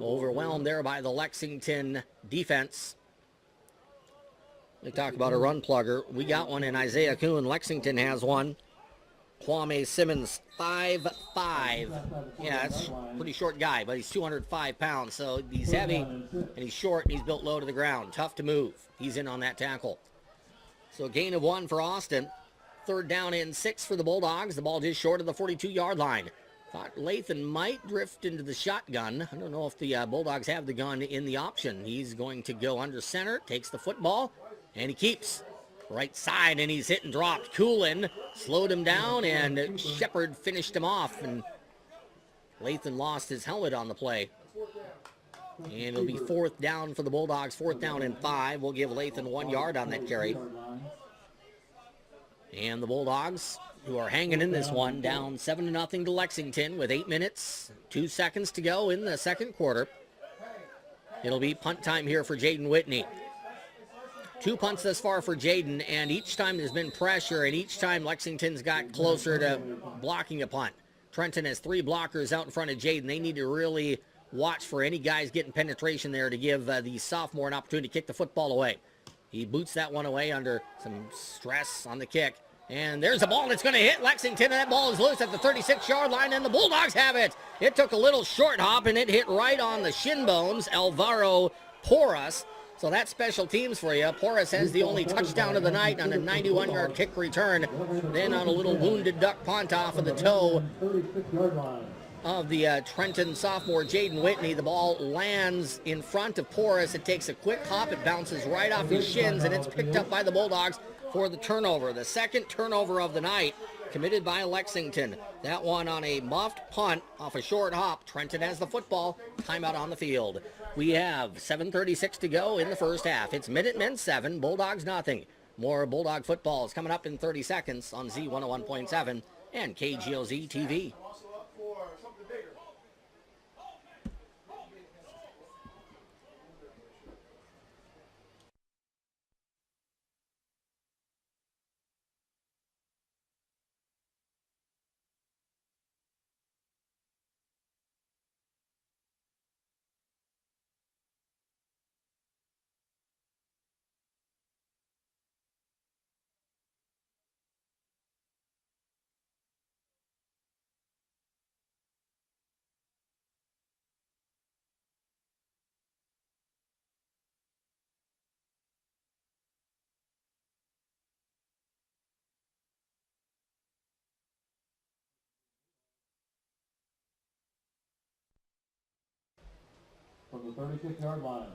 overwhelmed there by the Lexington defense. They talk about a run plugger. We got one in Isaiah Kuhn. Lexington has one. Kwame Simmons, 5'5". Yeah, that's a pretty short guy, but he's 205 pounds, so he's heavy, and he's short, and he's built low to the ground. Tough to move. He's in on that tackle. So a gain of 1 for Austin. Third down and 6 for the Bulldogs. The ball just short of the 42-yard line. Thought Lathan might drift into the shotgun. I don't know if the Bulldogs have the gun in the option. He's going to go under center, takes the football, and he keeps. Right side, and he's hit and dropped. Coolin slowed him down, and Shepard finished him off, and Lathan lost his helmet on the play. And it'll be fourth down for the Bulldogs, 4th down and 5. We'll give Lathan 1 yard on that carry. And the Bulldogs, who are hanging in this one, down 7-0 to Lexington with 8 minutes, 2 seconds to go in the second quarter. It'll be punt time here for Jaden Whitney. 2 punts thus far for Jaden, and each time there's been pressure, and each time Lexington's got closer to blocking a punt. Trenton has 3 blockers out in front of Jaden. They need to really watch for any guys getting penetration there to give the sophomore an opportunity to kick the football away. He boots that one away under some stress on the kick. And there's a ball that's going to hit Lexington, and that ball is loose at the 36-yard line, and the Bulldogs have it. It took a little short hop, and it hit right on the shin bones, Alvaro Porras. So that's special teams for you. Porras has the only touchdown of the night on a 91-yard kick return. Then on a little wounded duck punt off of the toe of the Trenton sophomore Jaden Whitney. The ball lands in front of Porras. It takes a quick hop. It bounces right off his shins, and it's picked up by the Bulldogs for the turnover. The second turnover of the night committed by Lexington. That one on a muffed punt off a short hop. Trenton has the football. Timeout on the field. We have 7:36 to go in the first half. It's Minutemen 7, Bulldogs nothing. More Bulldog football is coming up in 30 seconds on Z101.7 and KGOZ TV. From the 36-yard line.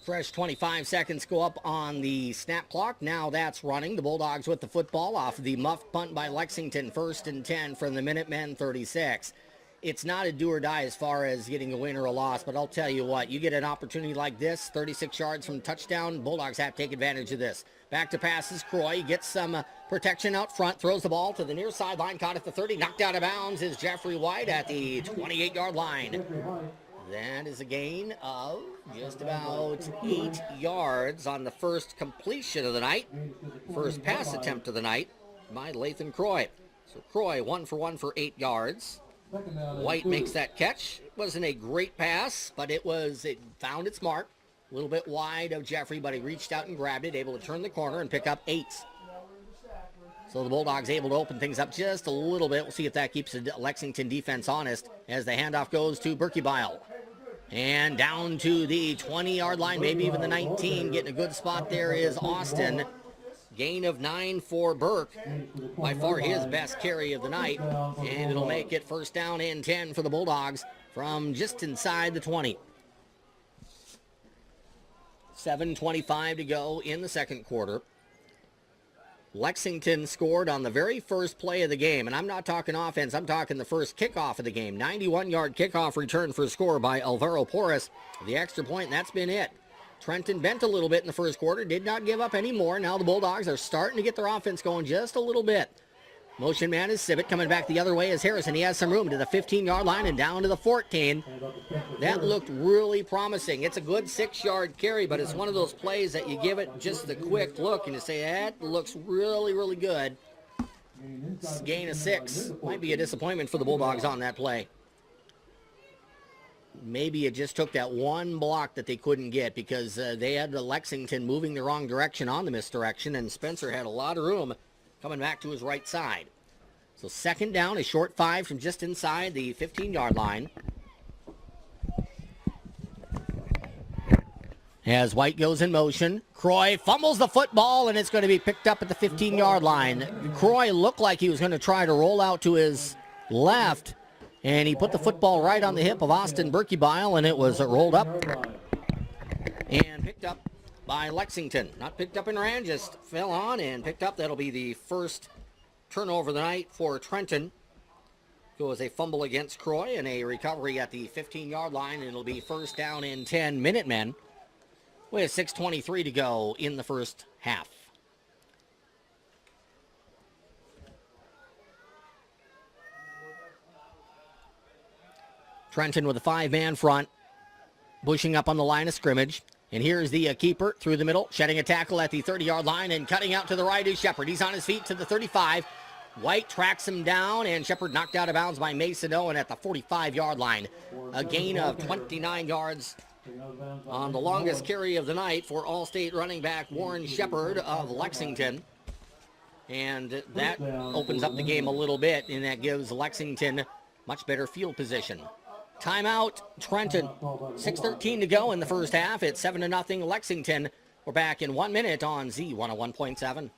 Fresh 25 seconds go up on the snap clock. Now that's running. The Bulldogs with the football off the muffed punt by Lexington. 1st and 10 from the Minutemen 36. It's not a do or die as far as getting a win or a loss, but I'll tell you what, you get an opportunity like this, 36 yards from touchdown, Bulldogs have to take advantage of this. Back to passes, Croy gets some protection out front, throws the ball to the near sideline, caught at the 30, knocked out of bounds is Jeffrey White at the 28-yard line. That is a gain of just about 8 yards on the first completion of the night. First pass attempt of the night by Lathan Croy. So Croy 1 for 1 for 8 yards. White makes that catch. It wasn't a great pass, but it found its mark. A little bit wide of Jeffrey, but he reached out and grabbed it, able to turn the corner and pick up 8. So the Bulldogs able to open things up just a little bit. We'll see if that keeps the Lexington defense honest as the handoff goes to Berkebile. And down to the 20-yard line, maybe even the 19. Getting a good spot there is Austin. Gain of 9 for Burke. By far his best carry of the night. And it'll make it first down and 10 for the Bulldogs from just inside the 20. 7:25 to go in the second quarter. Lexington scored on the very first play of the game, and I'm not talking offense, I'm talking the first kickoff of the game. 91-yard kickoff return for a score by Alvaro Porras. The extra point, and that's been it. Trenton bent a little bit in the first quarter, did not give up any more. Now the Bulldogs are starting to get their offense going just a little bit. Motion man is Sibbett. Coming back the other way is Harrison. He has some room to the 15-yard line and down to the 14. That looked really promising. It's a good 6-yard carry, but it's one of those plays that you give it just the quick look and you say, that looks really, really good. Gain of 6. Might be a disappointment for the Bulldogs on that play. Maybe it just took that one block that they couldn't get because they had the Lexington moving the wrong direction on the misdirection, and Spencer had a lot of room coming back to his right side. So second down, a short 5 from just inside the 15-yard line. As White goes in motion, Croy fumbles the football, and it's going to be picked up at the 15-yard line. Croy looked like he was going to try to roll out to his left, and he put the football right on the hip of Austin Berkebile, and it was rolled up and picked up by Lexington. Not picked up in ran, just fell on and picked up. That'll be the first turnover of the night for Trenton. It was a fumble against Croy and a recovery at the 15-yard line, and it'll be first down and 10 Minutemen with 6:23 to go in the first half. Trenton with a 5-man front, bushing up on the line of scrimmage. And here's the keeper through the middle, shedding a tackle at the 30-yard line, and cutting out to the right is Shepard. He's on his feet to the 35. White tracks him down, and Shepard knocked out of bounds by Mason Owen at the 45-yard line. A gain of 29 yards on the longest carry of the night for All-State running back Warren Shepard of Lexington. And that opens up the game a little bit, and that gives Lexington much better field position. Timeout, Trenton. 6:13 to go in the first half. It's 7-0 Lexington. We're back in 1 minute on Z101.7.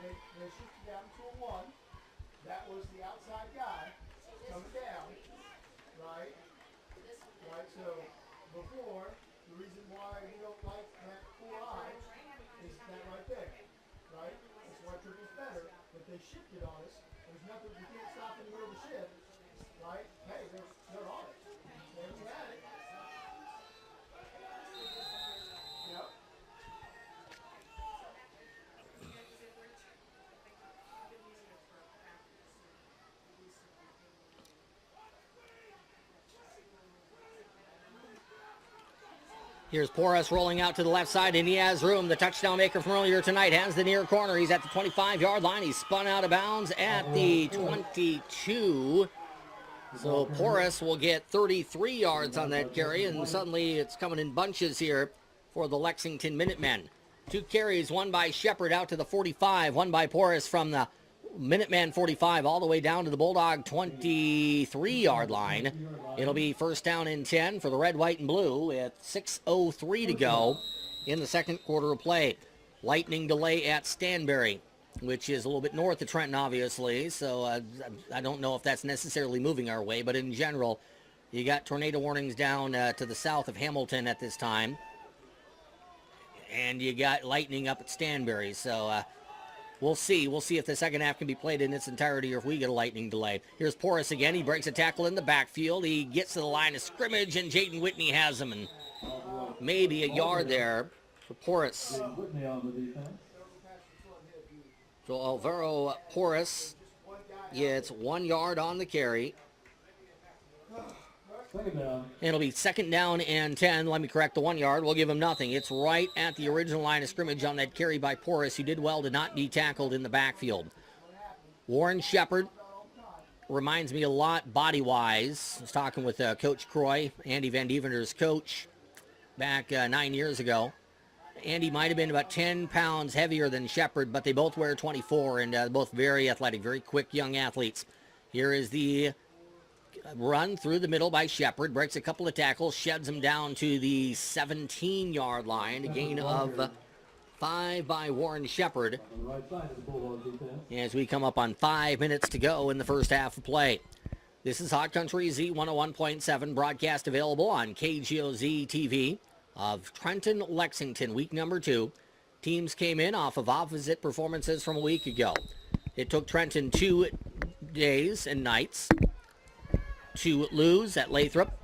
They shifted down to a 1. That was the outside guy coming down, right? Right, so before, the reason why we don't like that 4 eye is that right there, right? That's why triple's better, but they shifted on us. There's nothing, we can't stop in the middle of the shift, right? Hey, they're on it. There we had it. Yep. Here's Porras rolling out to the left side, and he has room. The touchdown maker from earlier tonight has the near corner. He's at the 25-yard line. He's spun out of bounds at the 22. So Porras will get 33 yards on that carry, and suddenly it's coming in bunches here for the Lexington Minutemen. 2 carries, one by Shepard out to the 45, one by Porras from the Minuteman 45 all the way down to the Bulldog 23-yard line. It'll be first down and 10 for the red, white, and blue with 6:03 to go in the second quarter of play. Lightning delay at Stanberry, which is a little bit north of Trenton, obviously, so I don't know if that's necessarily moving our way, but in general, you got tornado warnings down to the south of Hamilton at this time, and you got lightning up at Stanberry, so We'll see. We'll see if the second half can be played in its entirety or if we get a lightning delay. Here's Porras again. He breaks a tackle in the backfield. He gets to the line of scrimmage, and Jaden Whitney has him. And maybe a yard there for Porras. So Alvaro Porras gets 1 yard on the carry. It'll be second down and 10. Let me correct the 1 yard. We'll give him nothing. It's right at the original line of scrimmage on that carry by Porras, who did well to not be tackled in the backfield. Warren Shepherd reminds me a lot body-wise. I was talking with Coach Croy, Andy Van Deventer's coach, back 9 years ago. Andy might have been about 10 pounds heavier than Shepherd, but they both wear 24, and both very athletic, very quick young athletes. Here is the run through the middle by Shepherd, breaks a couple of tackles, sheds him down to the 17-yard line, a gain of 5 by Warren Shepherd as we come up on 5 minutes to go in the first half of play. This is Hot Country Z101.7, broadcast available on KGOZ TV of Trenton, Lexington, week number 2. Teams came in off of opposite performances from a week ago. It took Trenton 2 days and nights to lose at Lathrop.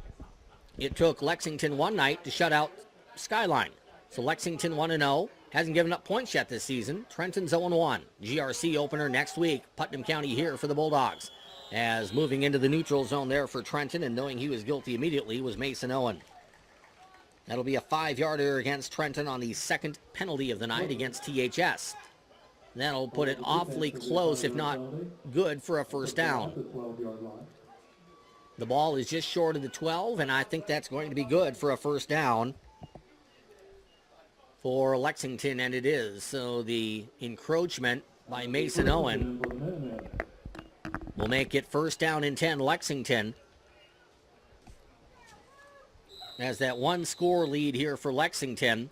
It took Lexington 1 night to shut out Skyline. So Lexington 1-0, hasn't given up points yet this season. Trenton's 0-1. GRC opener next week. Putnam County here for the Bulldogs. As moving into the neutral zone there for Trenton, and knowing he was guilty immediately, was Mason Owen. That'll be a 5-yarder against Trenton on the second penalty of the night against THS. That'll put it awfully close, if not good, for a first down. The ball is just short of the 12, and I think that's going to be good for a first down for Lexington, and it is. So the encroachment by Mason Owen will make it first down and 10 Lexington, as that 1-score lead here for Lexington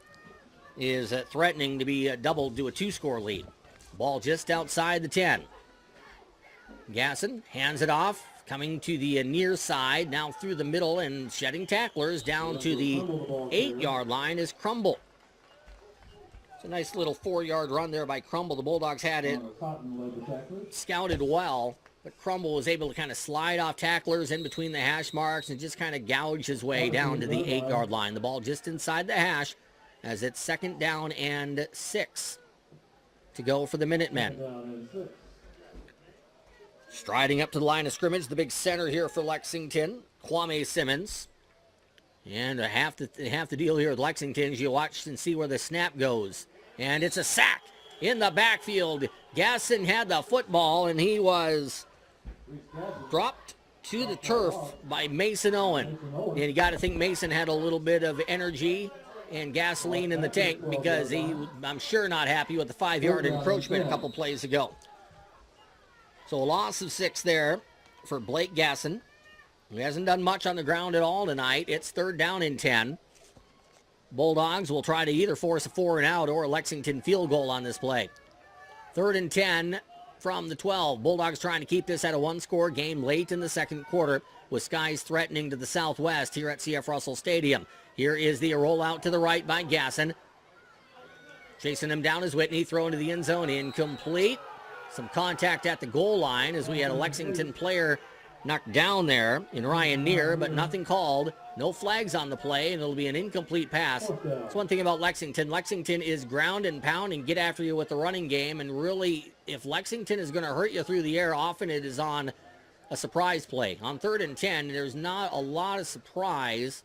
is threatening to be doubled to a 2-score lead. Ball just outside the 10. Gasson hands it off, coming to the near side, now through the middle and shedding tacklers down to the 8-yard line is Crumble. It's a nice little 4-yard run there by Crumble. The Bulldogs had it scouted well, but Crumble was able to kind of slide off tacklers in between the hash marks and just kind of gouge his way down to the 8-yard line. The ball just inside the hash as it's second down and 6 to go for the Minutemen. Striding up to the line of scrimmage, the big center here for Lexington, Kwame Simmons. And half the deal here with Lexington is you watch and see where the snap goes. And it's a sack in the backfield. Gasson had the football, and he was dropped to the turf by Mason Owen. And you got to think Mason had a little bit of energy and gasoline in the tank, because I'm sure not happy with the 5-yard encroachment a couple plays ago. So a loss of 6 there for Blake Gasson, who hasn't done much on the ground at all tonight. It's third down and 10. Bulldogs will try to either force a 4-and-out or a Lexington field goal on this play. Third and 10 from the 12. Bulldogs trying to keep this at a 1-score game late in the second quarter, with skies threatening to the southwest here at CF Russell Stadium. Here is the rollout to the right by Gasson. Chasing him down is Whitney, thrown to the end zone, incomplete. Some contact at the goal line as we had a Lexington player knocked down there in Ryan Neer, but nothing called. No flags on the play, and it'll be an incomplete pass. That's one thing about Lexington. Lexington is ground and pound and get after you with the running game, and really, if Lexington is going to hurt you through the air, often it is on a surprise play. On third and 10, there's not a lot of surprise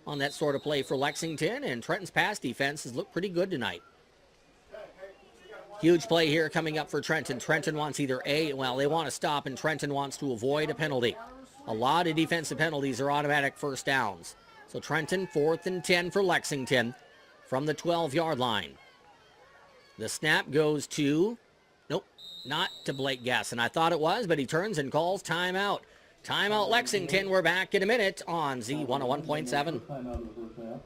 on that sort of play for Lexington, and Trenton's pass defense has looked pretty good tonight. Huge play here coming up for Trenton. Trenton wants either they want to stop, and Trenton wants to avoid a penalty. A lot of defensive penalties are automatic first downs. So Trenton, 4th and 10 for Lexington from the 12-yard line. The snap goes to, nope, not to Blake Gasson. I thought it was, but he turns and calls timeout. Timeout Lexington. We're back in a minute on Z101.7.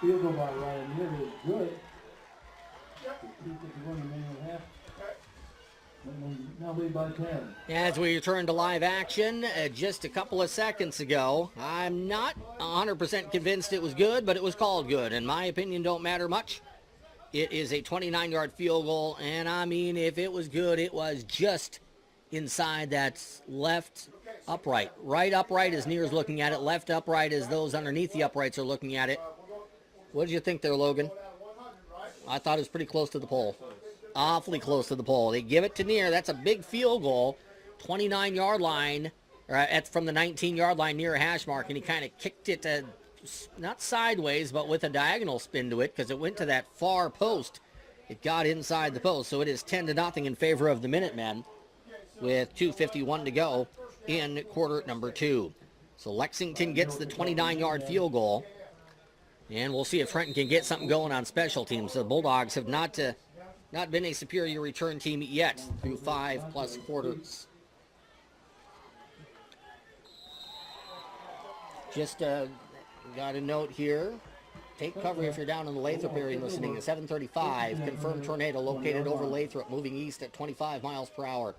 Field goal by Ryan Muir is good. He took the 1 minute and a half. Now lead by 10. As we return to live action just a couple of seconds ago, I'm not 100% convinced it was good, but it was called good. In my opinion, don't matter much. It is a 29-yard field goal, and I mean, if it was good, it was just inside that left upright. Right upright as Near's looking at it. Left upright as those underneath the uprights are looking at it. What did you think there, Logan? I thought it was pretty close to the pole. Awfully close to the pole. They give it to Near. That's a big field goal. 29-yard line, or from the 19-yard line near a hash mark, and he kind of kicked it not sideways, but with a diagonal spin to it because it went to that far post. It got inside the post, so it is 10-0 in favor of the Minutemen with 2:51 to go in quarter number 2. So Lexington gets the 29-yard field goal, and we'll see if Trenton can get something going on special teams. The Bulldogs have not been a superior return team yet through 5+ quarters. Just got a note here. Take cover if you're down in the Lathrop area listening. At 7:35, confirmed tornado located over Lathrop, moving east at 25 miles per hour.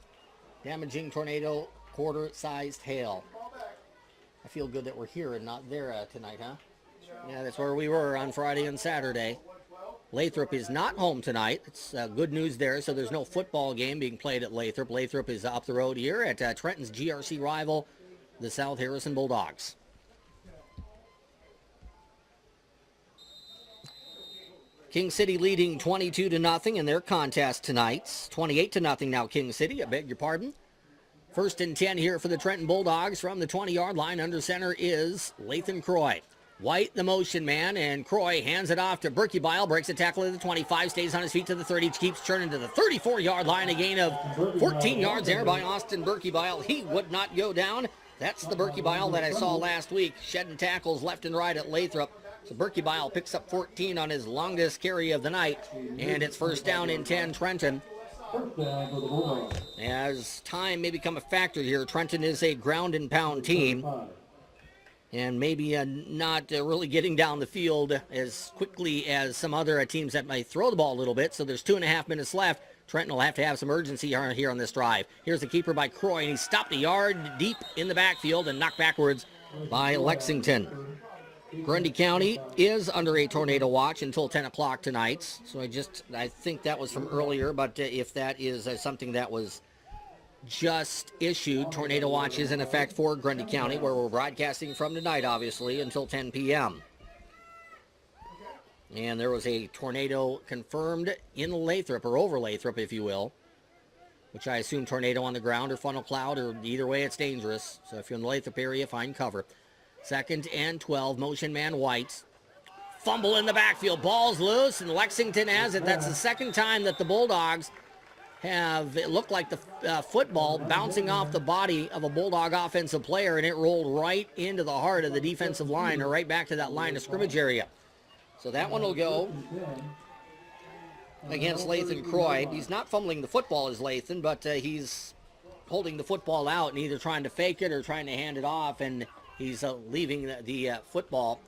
Damaging tornado, quarter-sized hail. I feel good that we're here and not there tonight, huh? Yeah, that's where we were on Friday and Saturday. Lathrop is not home tonight. It's good news there, so there's no football game being played at Lathrop. Lathrop is up the road here at Trenton's GRC rival, the South Harrison Bulldogs. King City leading 22-0 in their contest tonight. 28-0 now, King City. I beg your pardon. 1st and 10 here for the Trenton Bulldogs from the 20-yard line. Under center is Lathan Croy. White, the motion man, and Croy hands it off to Berkebile. Breaks a tackle at the 25, stays on his feet to the 30, keeps turning to the 34-yard line. A gain of 14 yards there by Austin Berkebile. He would not go down. That's the Berkebile that I saw last week, shedding tackles left and right at Lathrop. So Berkebile picks up 14 on his longest carry of the night, and it's 1st down and 10, Trenton. As time may become a factor here, Trenton is a ground and pound team, and maybe not really getting down the field as quickly as some other teams that might throw the ball a little bit. So there's 2.5 minutes left. Trenton will have to have some urgency here on this drive. Here's the keeper by Croy, and he stopped a yard deep in the backfield and knocked backwards by Lexington. Grundy County is under a tornado watch until 10 o'clock tonight. So I think that was from earlier, but if that is something that was just issued, tornado watch is in effect for Grundy County, where we're broadcasting from tonight, obviously, until 10 p.m. And there was a tornado confirmed in Lathrop, or over Lathrop, if you will, which I assume tornado on the ground or funnel cloud, or either way it's dangerous. So if you're in the Lathrop area, find cover. 2nd and 12, motion man White. Fumble in the backfield, ball's loose, and Lexington has it. That's the second time that the Bulldogs have, it looked like the football bouncing off the body of a Bulldog offensive player, and it rolled right into the heart of the defensive line, or right back to that line of scrimmage area. So that one will go against Lathan Croy. He's not fumbling the football as Lathan, but he's holding the football out and either trying to fake it or trying to hand it off, and he's leaving the football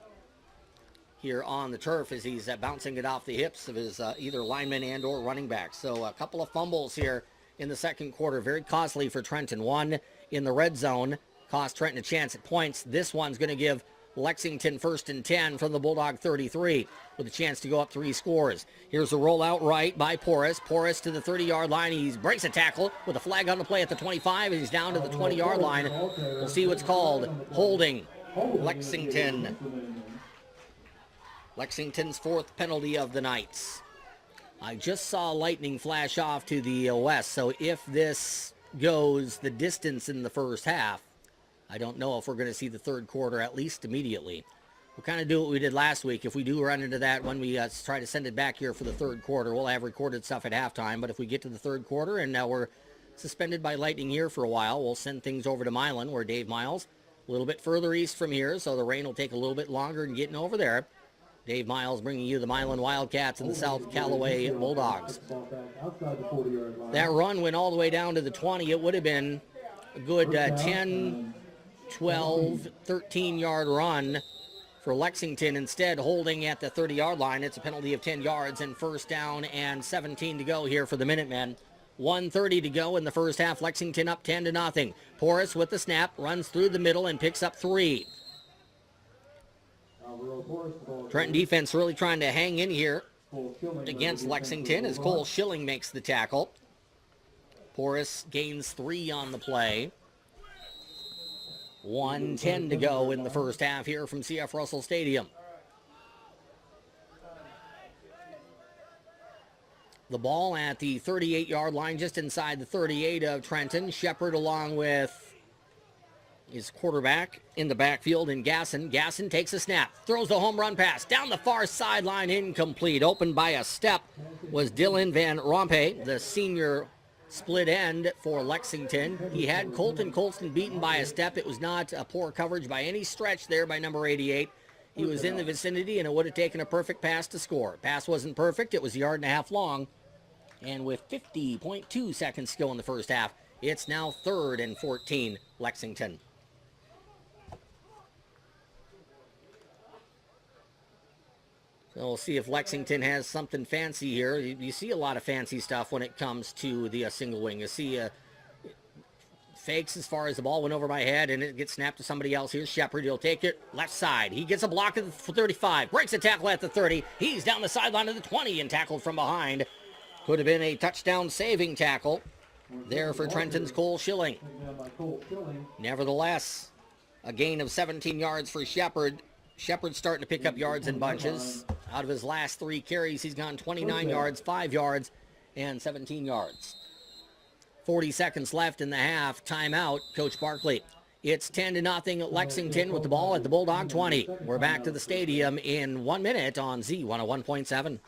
here on the turf as he's bouncing it off the hips of his either lineman and or running back. So a couple of fumbles here in the second quarter, very costly for Trenton. One in the red zone cost Trenton a chance at points. This one's going to give Lexington 1st and 10 from the Bulldog 33 with a chance to go up 3 scores. Here's a rollout right by Porras. Porras to the 30-yard line. He breaks a tackle with a flag on the play at the 25, and he's down to the 20-yard line. We'll see what's called holding Lexington. Lexington's 4th penalty of the night. I just saw lightning flash off to the west, so if this goes the distance in the first half, I don't know if we're going to see the third quarter at least immediately. We'll kind of do what we did last week. If we do run into that when we try to send it back here for the third quarter, we'll have recorded stuff at halftime. But if we get to the third quarter and now we're suspended by lightning here for a while, we'll send things over to Milan, where Dave Miles, a little bit further east from here, so the rain will take a little bit longer in getting over there. Dave Miles bringing you the Milan Wildcats and the South Callaway Bulldogs. That run went all the way down to the 20. It would have been a good 10, 12, 13-yard run for Lexington, instead holding at the 30-yard line. It's a penalty of 10 yards and first down and 17 to go here for the Minutemen. 1:30 to go in the first half. Lexington up 10-0. Porras with the snap, runs through the middle and picks up 3. Trenton defense really trying to hang in here against Lexington as Cole Schilling makes the tackle. Porras gains 3 on the play. 1:10 to go in the first half here from CF Russell Stadium. The ball at the 38-yard line, just inside the 38 of Trenton. Shepard along with his quarterback in the backfield in Gasson. Gasson takes a snap, throws the home run pass down the far sideline, incomplete. Opened by a step was Dylan Van Rompuy, the senior split end for Lexington. He had Colton Colston beaten by a step. It was not a poor coverage by any stretch there by number 88. He was in the vicinity, and it would have taken a perfect pass to score. Pass wasn't perfect. It was a yard and a half long. And with 50.2 seconds to go in the first half, it's now 3rd and 14, Lexington. So we'll see if Lexington has something fancy here. You see a lot of fancy stuff when it comes to the single wing. You see fakes as far as the ball went over my head and it gets snapped to somebody else. Here's Shepard. He'll take it left side. He gets a block at the 35. Breaks a tackle at the 30. He's down the sideline of the 20 and tackled from behind. Could have been a touchdown saving tackle there for Trenton's Cole Schilling. Nevertheless, a gain of 17 yards for Shepard. Shepard's starting to pick up yards in bunches. Out of his last 3 carries, he's gone 29 yards, 5 yards, and 17 yards. 40 seconds left in the half. Timeout, Coach Barkley. It's 10-0 Lexington with the ball at the Bulldog 20. We're back to the stadium in 1 minute on Z101.7.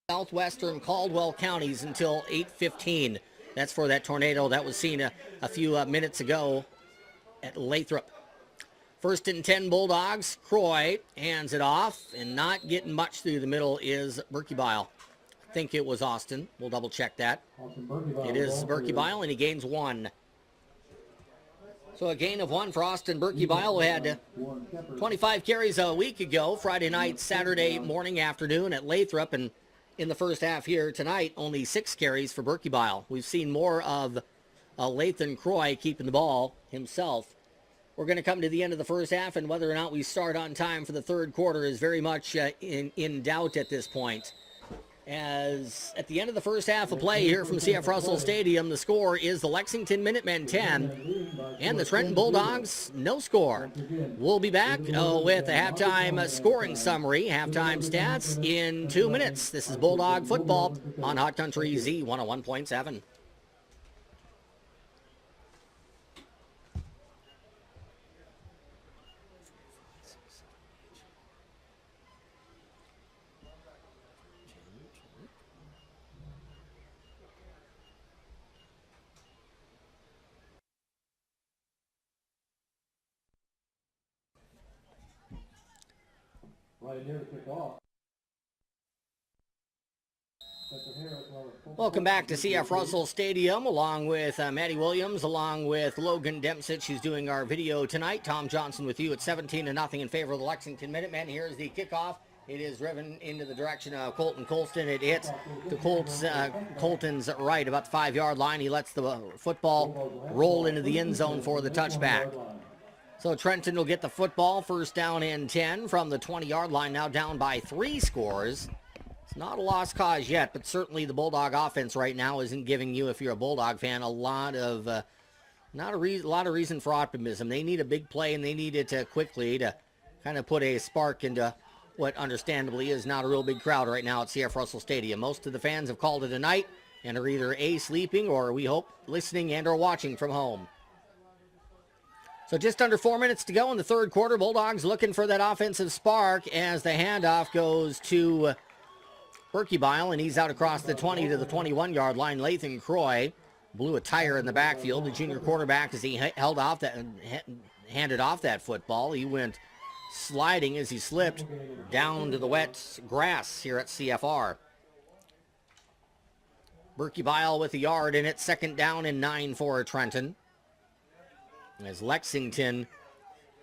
Southwestern Caldwell counties until 8:15. That's for that tornado that was seen a few minutes ago at Lathrop. 1st and 10 Bulldogs. Croy hands it off, and not getting much through the middle is Berkebile. I think it was Austin. We'll double check that. It is Berkebile, and he gains 1. So a gain of 1 for Austin Berkebile, who had 25 carries a week ago, Friday night, Saturday morning, afternoon at Lathrop, and in the first half here tonight, only 6 carries for Berkebile. We've seen more of Lathan Croy keeping the ball himself. We're going to come to the end of the first half, and whether or not we start on time for the third quarter is very much in doubt at this point. As at the end of the first half of play here from CF Russell Stadium, the score is the Lexington Minutemen 10 and the Trenton Bulldogs no score. We'll be back with a halftime scoring summary, halftime stats in 2 minutes. This is Bulldog football on Hot Country Z 101.7. Right here to kick off. Welcome back to CF Russell Stadium, along with Maddie Williams, along with Logan Dempsich, who's doing our video tonight. Tom Johnson with you at 17-0 in favor of the Lexington Minutemen. Here's the kickoff. It is driven into the direction of Colton Colston. It hits to Colton's right, about the 5-yard line. He lets the football roll into the end zone for the touchback. So Trenton will get the football, first down and 10 from the 20-yard line, now down by 3 scores. It's not a lost cause yet, but certainly the Bulldog offense right now isn't giving you, if you're a Bulldog fan, a lot of reason for optimism. They need a big play, and they need it quickly to kind of put a spark into what understandably is not a real big crowd right now at CF Russell Stadium. Most of the fans have called it a night and are either A, sleeping, or we hope listening and or watching from home. So just under 4 minutes to go in the third quarter. Bulldogs looking for that offensive spark as the handoff goes to Berkebile, and he's out across the 20 to the 21-yard line. Lathan Croy blew a tire in the backfield. The junior quarterback, as he handed off that football, he went sliding as he slipped down to the wet grass here at CFR. Berkebile with a yard in it, second down and 9 for Trenton. As Lexington,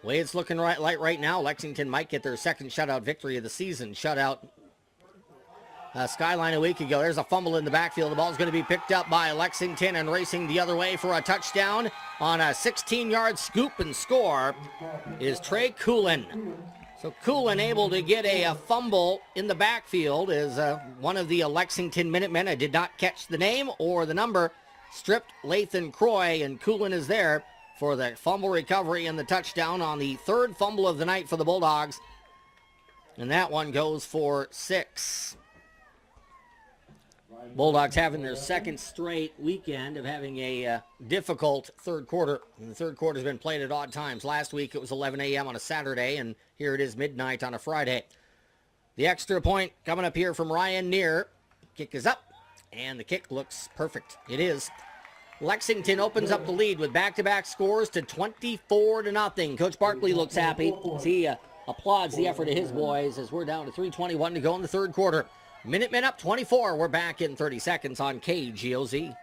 the way it's looking right now, Lexington might get their second shutout victory of the season. Shutout Skyline a week ago. There's a fumble in the backfield. The ball's going to be picked up by Lexington, and racing the other way for a touchdown on a 16-yard scoop and score is Trey Coolin. So Coolin able to get a fumble in the backfield as one of the Lexington Minutemen, I did not catch the name or the number, stripped Lathan Croy, and Coolin is there for the fumble recovery and the touchdown on the third fumble of the night for the Bulldogs. And that one goes for 6. Bulldogs having their second straight weekend of having a difficult third quarter. And the third quarter has been played at odd times. Last week it was 11 a.m. on a Saturday, and here it is midnight on a Friday. The extra point coming up here from Ryan Neer. Kick is up, and the kick looks perfect. It is. Lexington opens up the lead with back-to-back scores to 24-0. Coach Barkley looks happy as he applauds the effort of his boys as we're down to 3:21 to go in the third quarter. Minutemen up 24. We're back in 30 seconds on KGOZ.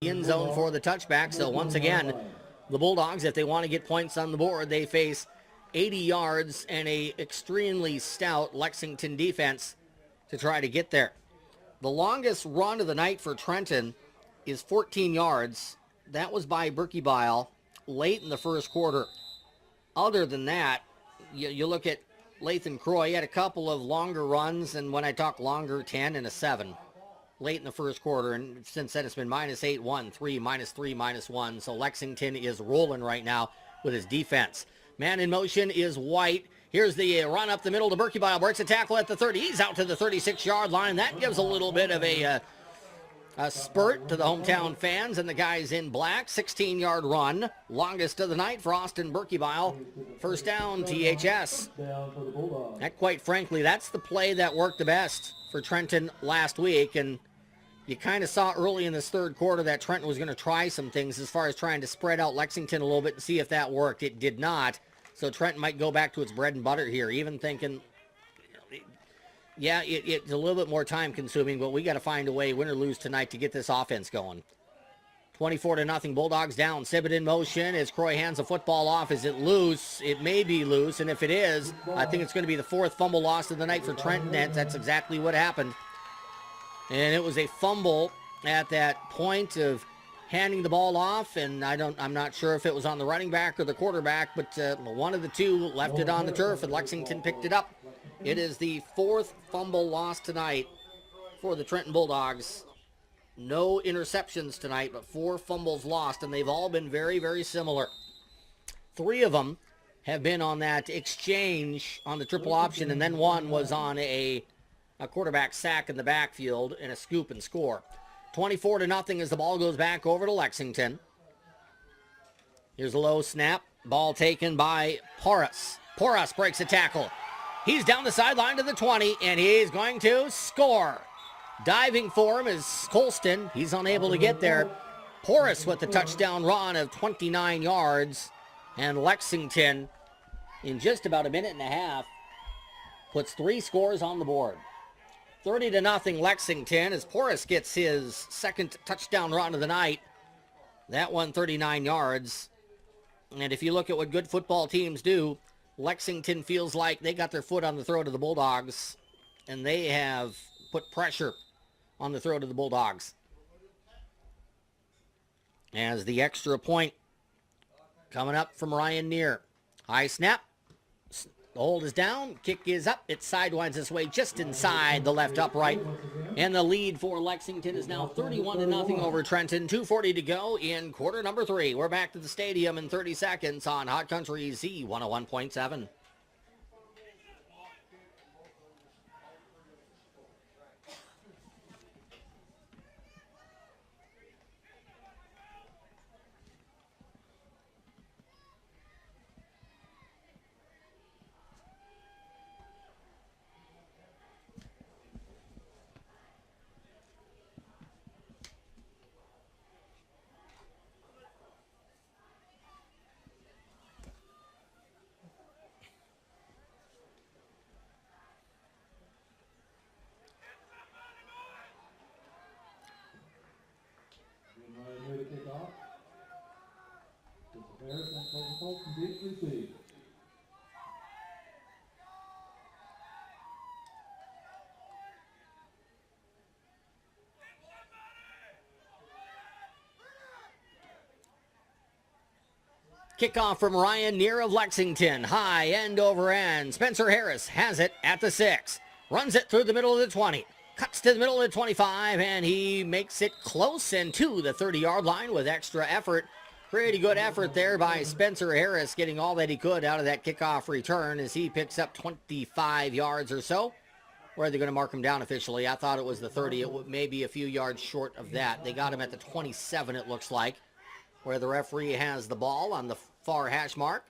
End zone for the touchback. So once again, the Bulldogs, if they want to get points on the board, they face 80 yards and a extremely stout Lexington defense to try to get there. The longest run of the night for Trenton is 14 yards. That was by Berkebile late in the first quarter. Other than that, you look at Lathan Croy. He had a couple of longer runs, and when I talk longer, 10 and a 7. Late in the first quarter, and since then it's been -8, 1, 3, -3, -1. So Lexington is rolling right now with his defense. Man in motion is White. Here's the run up the middle to Berkebile. Breaks a tackle at the 30. He's out to the 36-yard line. That gives a little bit of a spurt to the hometown fans and the guys in black. 16-yard run. Longest of the night for Austin Berkebile. First down, THS. That, quite frankly, that's the play that worked the best for Trenton last week. And you kind of saw early in this third quarter that Trenton was going to try some things as far as trying to spread out Lexington a little bit and see if that worked. It did not. So Trenton might go back to its bread and butter here, even thinking, yeah, it's a little bit more time consuming, but we got to find a way, win or lose tonight, to get this offense going. 24-0, Bulldogs down. Sibbett in motion as Croy hands the football off. Is it loose? It may be loose, and if it is, I think it's going to be the fourth fumble loss of the night for Trenton. That's exactly what happened. And it was a fumble at that point of handing the ball off, and I'm not sure if it was on the running back or the quarterback, but one of the two left it on the turf, and Lexington picked it up. It is the fourth fumble loss tonight for the Trenton Bulldogs. No interceptions tonight, but 4 fumbles lost, and they've all been very, very similar. 3 of them have been on that exchange on the triple option, and then one was on a quarterback sack in the backfield and a scoop and score. 24-0 as the ball goes back over to Lexington. Here's a low snap. Ball taken by Porras. Porras breaks a tackle. He's down the sideline to the 20, and he's going to score. Diving for him is Colston. He's unable to get there. Porras with the touchdown run of 29 yards. And Lexington, in just about a minute and a half, puts 3 scores on the board. 30-0 Lexington as Porras gets his second touchdown run of the night. That one 39 yards. And if you look at what good football teams do, Lexington feels like they got their foot on the throat of the Bulldogs, and they have put pressure on the throat of the Bulldogs. As the extra point coming up from Ryan Neer. High snap. The hold is down. Kick is up. It sidewinds its way just inside the left upright. And the lead for Lexington is now 31-0 over Trenton. 2:40 to go in quarter number 3. We're back to the stadium in 30 seconds on Hot Country Z 101.7. Kickoff from Ryan Neer of Lexington. High end over end. Spencer Harris has it at the 6. Runs it through the middle of the 20. Cuts to the middle of the 25, and he makes it close and to the 30-yard line with extra effort. Pretty good effort there by Spencer Harris, getting all that he could out of that kickoff return as he picks up 25 yards or so. Where are they going to mark him down officially? I thought it was the 30. It may be a few yards short of that. They got him at the 27, it looks like, where the referee has the ball on the far hash mark.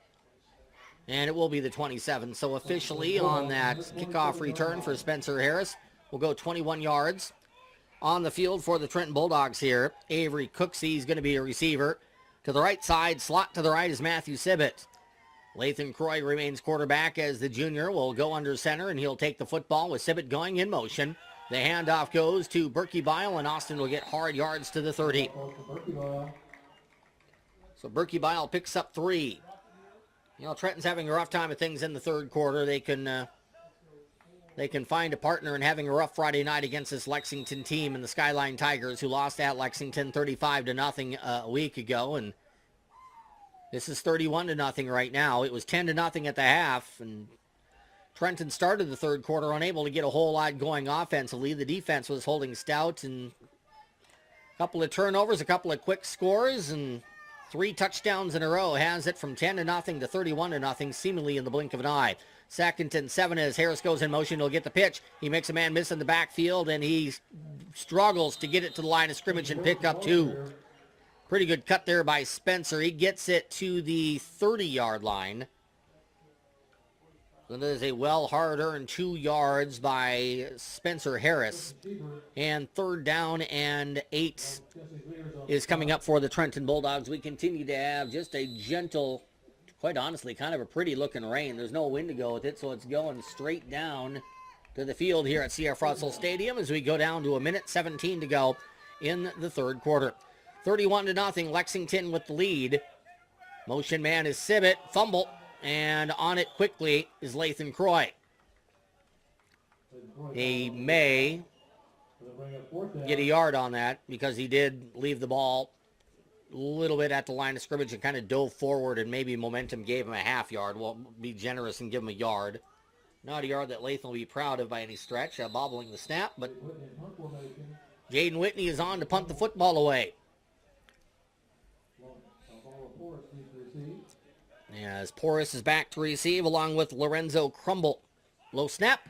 And it will be the 27. So officially on that kickoff return for Spencer Harris, we'll go 21 yards. On the field for the Trenton Bulldogs here, Avery Cooksey is going to be a receiver. To the right side, slot to the right is Matthew Sibbett. Lathan Croy remains quarterback as the junior will go under center, and he'll take the football with Sibbett going in motion. The handoff goes to Berkebile, and Austin will get hard yards to the 30. So Berkebile picks up 3. You know, Trenton's having a rough time of things in the third quarter. They can find a partner in having a rough Friday night against this Lexington team and the Skyline Tigers, who lost at Lexington 35-0 a week ago. And this is 31-0 right now. It was 10-0 at the half, and Trenton started the third quarter unable to get a whole lot going offensively. The defense was holding stout, and a couple of turnovers, a couple of quick scores, and 3 touchdowns in a row, has it from 10-0 to 31-0, seemingly in the blink of an eye. 2nd and 7 as Harris goes in motion. He'll get the pitch. He makes a man miss in the backfield, and he struggles to get it to the line of scrimmage and pick up 2. Pretty good cut there by Spencer. He gets it to the 30-yard line. So that is a well hard-earned 2 yards by Spencer Harris. And 3rd down and 8 is coming up for the Trenton Bulldogs. We continue to have just a gentle, quite honestly, kind of a pretty-looking rain. There's no wind to go with it, so it's going straight down to the field here at C.F. Russell Stadium as we go down to 1:17 to go in the 3rd quarter. 31-0, Lexington with the lead. Motion man is Sibbett, fumble, and on it quickly is Lathan Croy. He may get a yard on that because he did leave the ball a little bit at the line of scrimmage and kind of dove forward, and maybe momentum gave him a half yard. We'll be generous and give him a yard. Not a yard that Lathan will be proud of by any stretch, bobbling the snap, but Jaden Whitney is on to punt the football away. As Porras is back to receive along with Lorenzo Crumble. Low snap,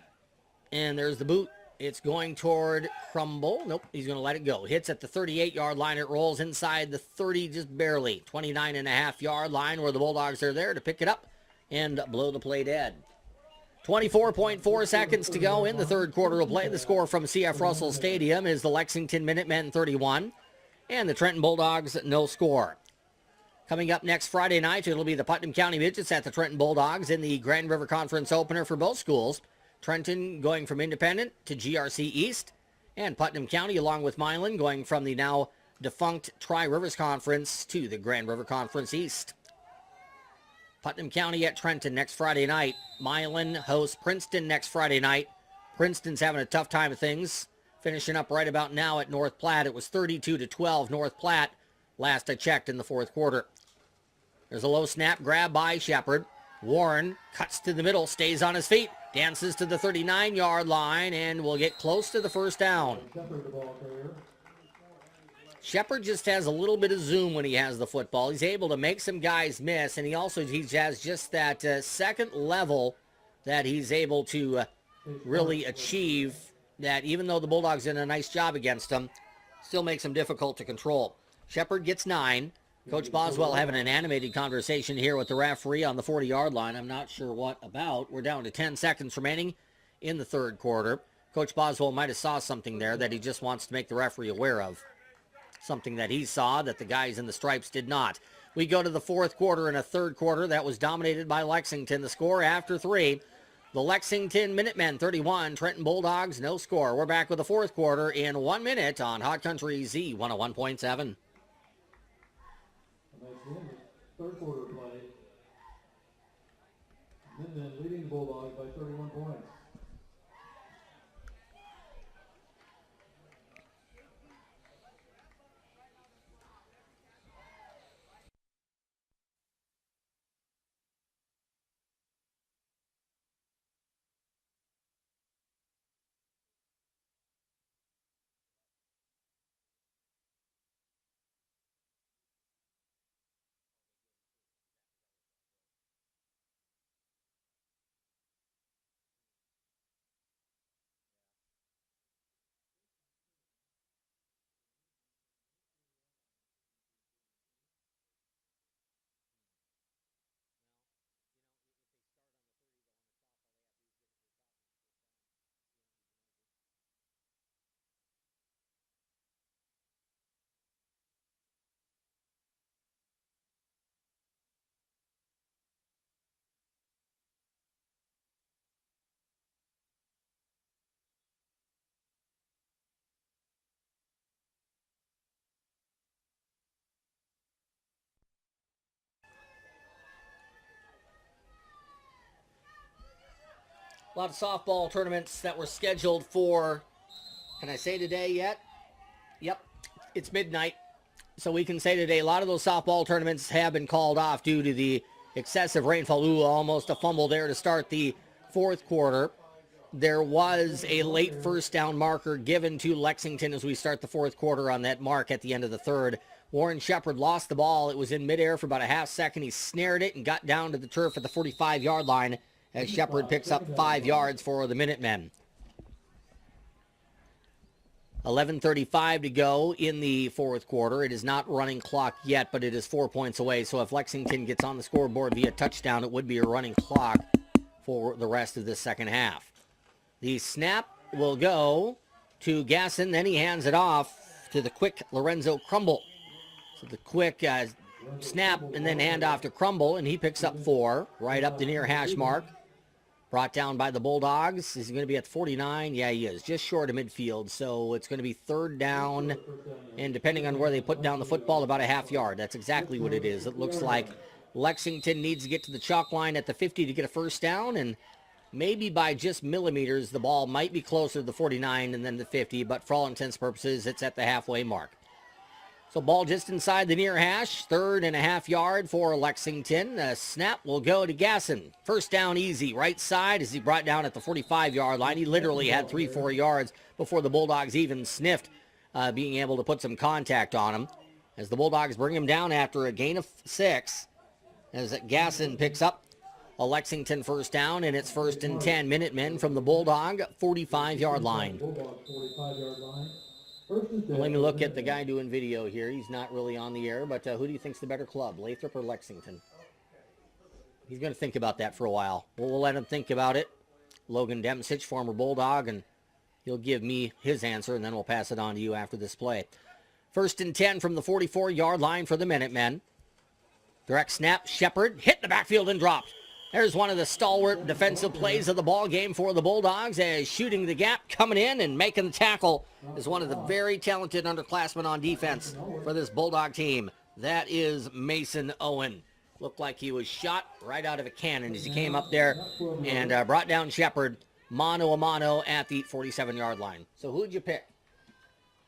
and there's the boot. It's going toward Crumble. Nope, he's going to let it go. Hits at the 38-yard line. It rolls inside the 30 just barely. 29.5-yard line where the Bulldogs are there to pick it up and blow the play dead. 24.4 seconds to go in the 3rd quarter of play. The score from C.F. Russell Stadium is the Lexington Minutemen 31 and the Trenton Bulldogs no score. Coming up next Friday night, it'll be the Putnam County Midgets at the Trenton Bulldogs in the Grand River Conference opener for both schools. Trenton going from Independent to GRC East, and Putnam County along with Milan going from the now defunct Tri-Rivers Conference to the Grand River Conference East. Putnam County at Trenton next Friday night. Milan hosts Princeton next Friday night. Princeton's having a tough time of things, finishing up right about now at North Platte. It was 32-12 North Platte last I checked in the 4th quarter. There's a low snap grab by Shepard. Warren cuts to the middle, stays on his feet, dances to the 39-yard line, and will get close to the 1st down. Shepard just has a little bit of zoom when he has the football. He's able to make some guys miss, and he has just that 2nd level that he's able to really achieve, that even though the Bulldogs did a nice job against him, still makes him difficult to control. Shepard gets 9. Coach Boswell having an animated conversation here with the referee on the 40-yard line. I'm not sure what about. We're down to 10 seconds remaining in the 3rd quarter. Coach Boswell might have saw something there that he just wants to make the referee aware of. Something that he saw that the guys in the stripes did not. We go to the 4th quarter and a 3rd quarter that was dominated by Lexington. The score after 3, the Lexington Minutemen 31, Trenton Bulldogs no score. We're back with the 4th quarter in 1 minute on Hot Country Z 101.7. 3rd quarter play. Minutemen leading the Bulldogs by 31 points. A lot of softball tournaments that were scheduled for, can I say today yet? Yep, it's midnight. So we can say today a lot of those softball tournaments have been called off due to the excessive rainfall. Ooh, almost a fumble there to start the 4th quarter. there was a late first down marker given to Lexington as we start the fourth quarter on that mark at the end of the third. Warren Shepard lost the ball. It was in midair for about a half second. He snared it and got down to the turf at the 45-yard line as Shepard picks up 5 yards for the Minutemen. 11:35 to go in the fourth quarter. It is not running clock yet, but it is 4 points away. So if Lexington gets on the scoreboard via touchdown, it would be a running clock for the rest of the second half. The snap will go to Gasson. Then he hands it off to the quick Lorenzo Crumble. So the quick snap and then hand off to Crumble, and he picks up 4 right up the near hash mark. Brought down by the Bulldogs. Is he going to be at 49? Yeah, he is. Just short of midfield. So it's going to be third down. And depending on where they put down the football, about a half yard. That's exactly what it is. It looks like Lexington needs to get to the chalk line at the 50 to get a first down. And maybe by just millimeters, the ball might be closer to the 49 and then the 50. But for all intents and purposes, it's at the halfway mark. So ball just inside the near hash, 3.5 yard for Lexington. The snap will go to Gasson. First down easy, right side as he brought down at the 45-yard line. He literally had 3-4 yards before the Bulldogs even sniffed being able to put some contact on him. As the Bulldogs bring him down after a gain of 6, as Gasson picks up a Lexington first down, and it's 1st and 10. Minutemen from the Bulldog 45-yard line. Let me look at the guy doing video here. He's not really on the air, but who do you think's the better club, Lathrop or Lexington? He's going to think about that for a while. We'll let him think about it. Logan Demsich, former Bulldog, and he'll give me his answer, and then we'll pass it on to you after this play. 1st and 10 from the 44-yard line for the Minutemen. Direct snap, Shepard hit the backfield and dropped. There's one of the stalwart defensive plays of the ball game for the Bulldogs, as shooting the gap, coming in and making the tackle is one of the very talented underclassmen on defense for this Bulldog team. That is Mason Owen. Looked like he was shot right out of a cannon as he came up there and brought down Shepard mano a mano at the 47-yard line. So who'd you pick?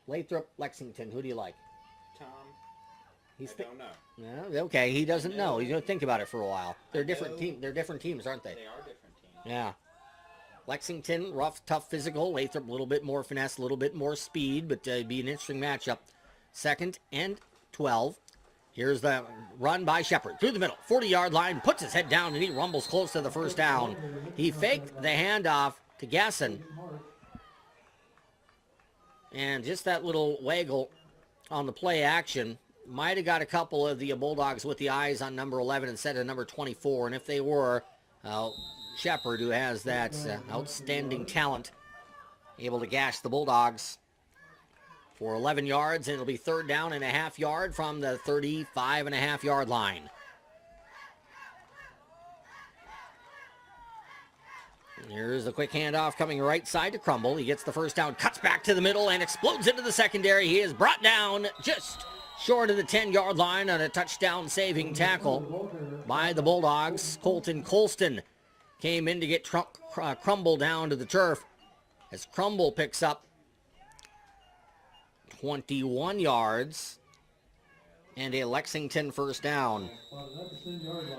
Lathrop, Lexington. Who do you like? Tom. I don't know. Yeah, okay, he doesn't know. He's going to think about it for a while. They're different teams, aren't they? They are different teams. Yeah. Lexington, rough, tough, physical. Lathrop, a little bit more finesse, a little bit more speed, but it'd be an interesting matchup. 2nd and 12. Here's the run by Shepard through the middle, 40-yard line, puts his head down, and he rumbles close to the first down. He faked the handoff to Gasson. And just that little waggle on the play action might have got a couple of the Bulldogs with the eyes on number 11 instead of number 24. And if they were, Shepard, who has that outstanding talent, able to gash the Bulldogs for 11 yards, and it'll be 3rd down and a half yard from the 35.5-yard line. Here's a quick handoff coming right side to Crumble. He gets the first down, cuts back to the middle, and explodes into the secondary. He is brought down just short of the 10-yard line on a touchdown-saving tackle by the Bulldogs. Colton Colston came in to get Crumble down to the turf as Crumble picks up 21 yards and a Lexington first down.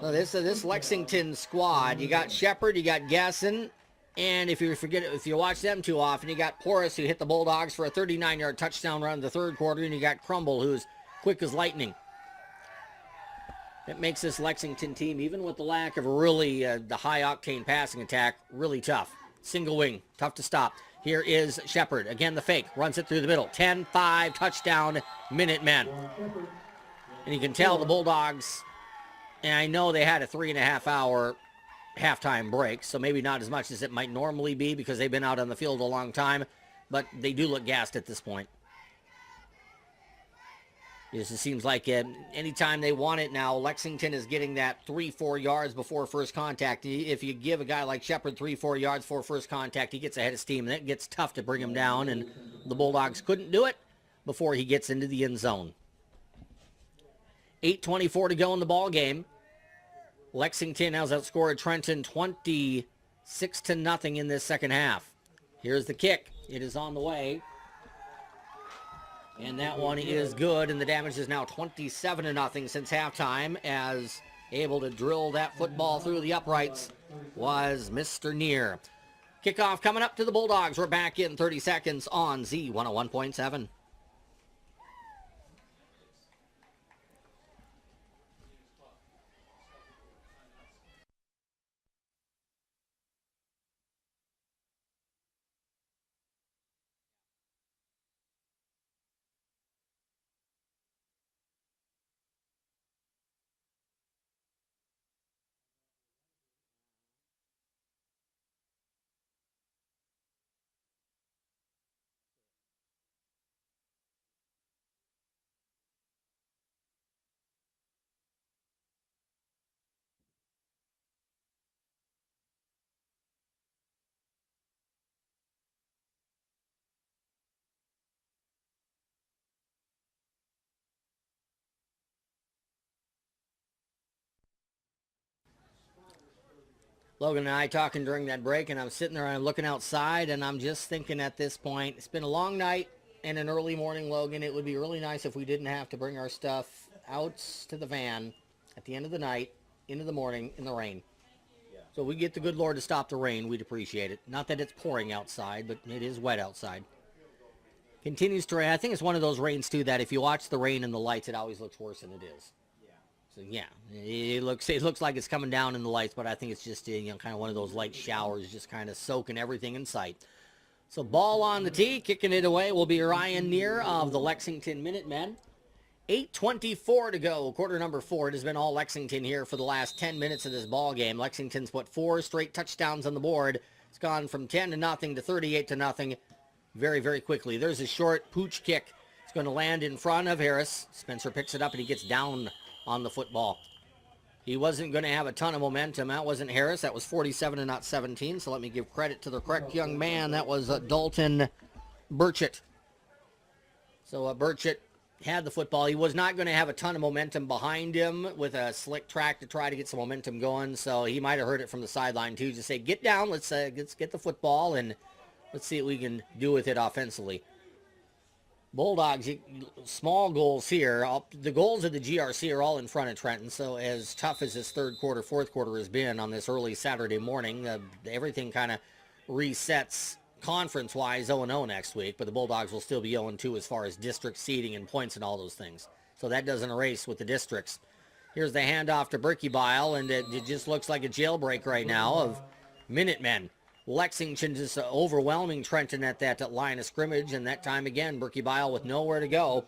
Now this Lexington squad, you got Shepard, you got Gasson, and if you watch them too often, you got Porras, who hit the Bulldogs for a 39-yard touchdown run in the 3rd quarter, and you got Crumble, who's quick as lightning. It makes this Lexington team, even with the lack of really the high-octane passing attack, really tough. Single wing, tough to stop. Here is Shepard. Again, the fake. Runs it through the middle. 10-5, touchdown, Minutemen. And you can tell the Bulldogs, and I know they had a 3.5-hour halftime break, so maybe not as much as it might normally be because they've been out on the field a long time, but they do look gassed at this point. It just seems like anytime they want it now, Lexington is getting that 3-4 yards before first contact. If you give a guy like Shepard 3-4 yards before first contact, he gets ahead of steam, and it gets tough to bring him down, and the Bulldogs couldn't do it before he gets into the end zone. 8:24 to go in the ball game. Lexington has outscored Trenton 26-0 in this second half. Here's the kick. It is on the way. And that one is good, and the damage is now 27-0 since halftime, as able to drill that football through the uprights was Mr. Neer. Kickoff coming up to the Bulldogs. We're back in 30 seconds on Z101.7. Logan and I talking during that break, and I'm sitting there and I'm looking outside, and I'm just thinking at this point, it's been a long night and an early morning, Logan. It would be really nice if we didn't have to bring our stuff out to the van at the end of the night, into the morning, in the rain. So we get the good Lord to stop the rain, we'd appreciate it. Not that it's pouring outside, but it is wet outside. Continues to rain. I think it's one of those rains, too, that if you watch the rain and the lights, it always looks worse than it is. So yeah, it looks like it's coming down in the lights, but I think it's just kind of one of those light showers, just kind of soaking everything in sight. So ball on the tee, kicking it away will be Ryan Neer of the Lexington Minutemen. 8:24 to go, quarter number 4. It has been all Lexington here for the last 10 minutes of this ball game. Lexington's put 4 straight touchdowns on the board. It's gone from 10 to nothing to 38 to nothing very, very quickly. There's a short pooch kick. It's going to land in front of Harris. Spencer picks it up and he gets down on the football. He wasn't going to have a ton of momentum. That wasn't Harris. That was 47 and not 17. So let me give credit to the correct young man. That was Dalton Burchett. So Burchett had the football. He was not going to have a ton of momentum behind him with a slick track to try to get some momentum going. So he might have heard it from the sideline too. Just say, get down. Let's get the football and let's see what we can do with it offensively. Bulldogs, small goals here. The goals of the GRC are all in front of Trenton, so as tough as this third quarter, fourth quarter has been on this early Saturday morning, everything kind of resets conference-wise 0-0 next week, but the Bulldogs will still be 0-2 as far as district seeding and points and all those things. So that doesn't erase with the districts. Here's the handoff to Berkey, and it just looks like a jailbreak right now of Minutemen. Lexington just overwhelming Trenton at that line of scrimmage, and that time again, Berkey with nowhere to go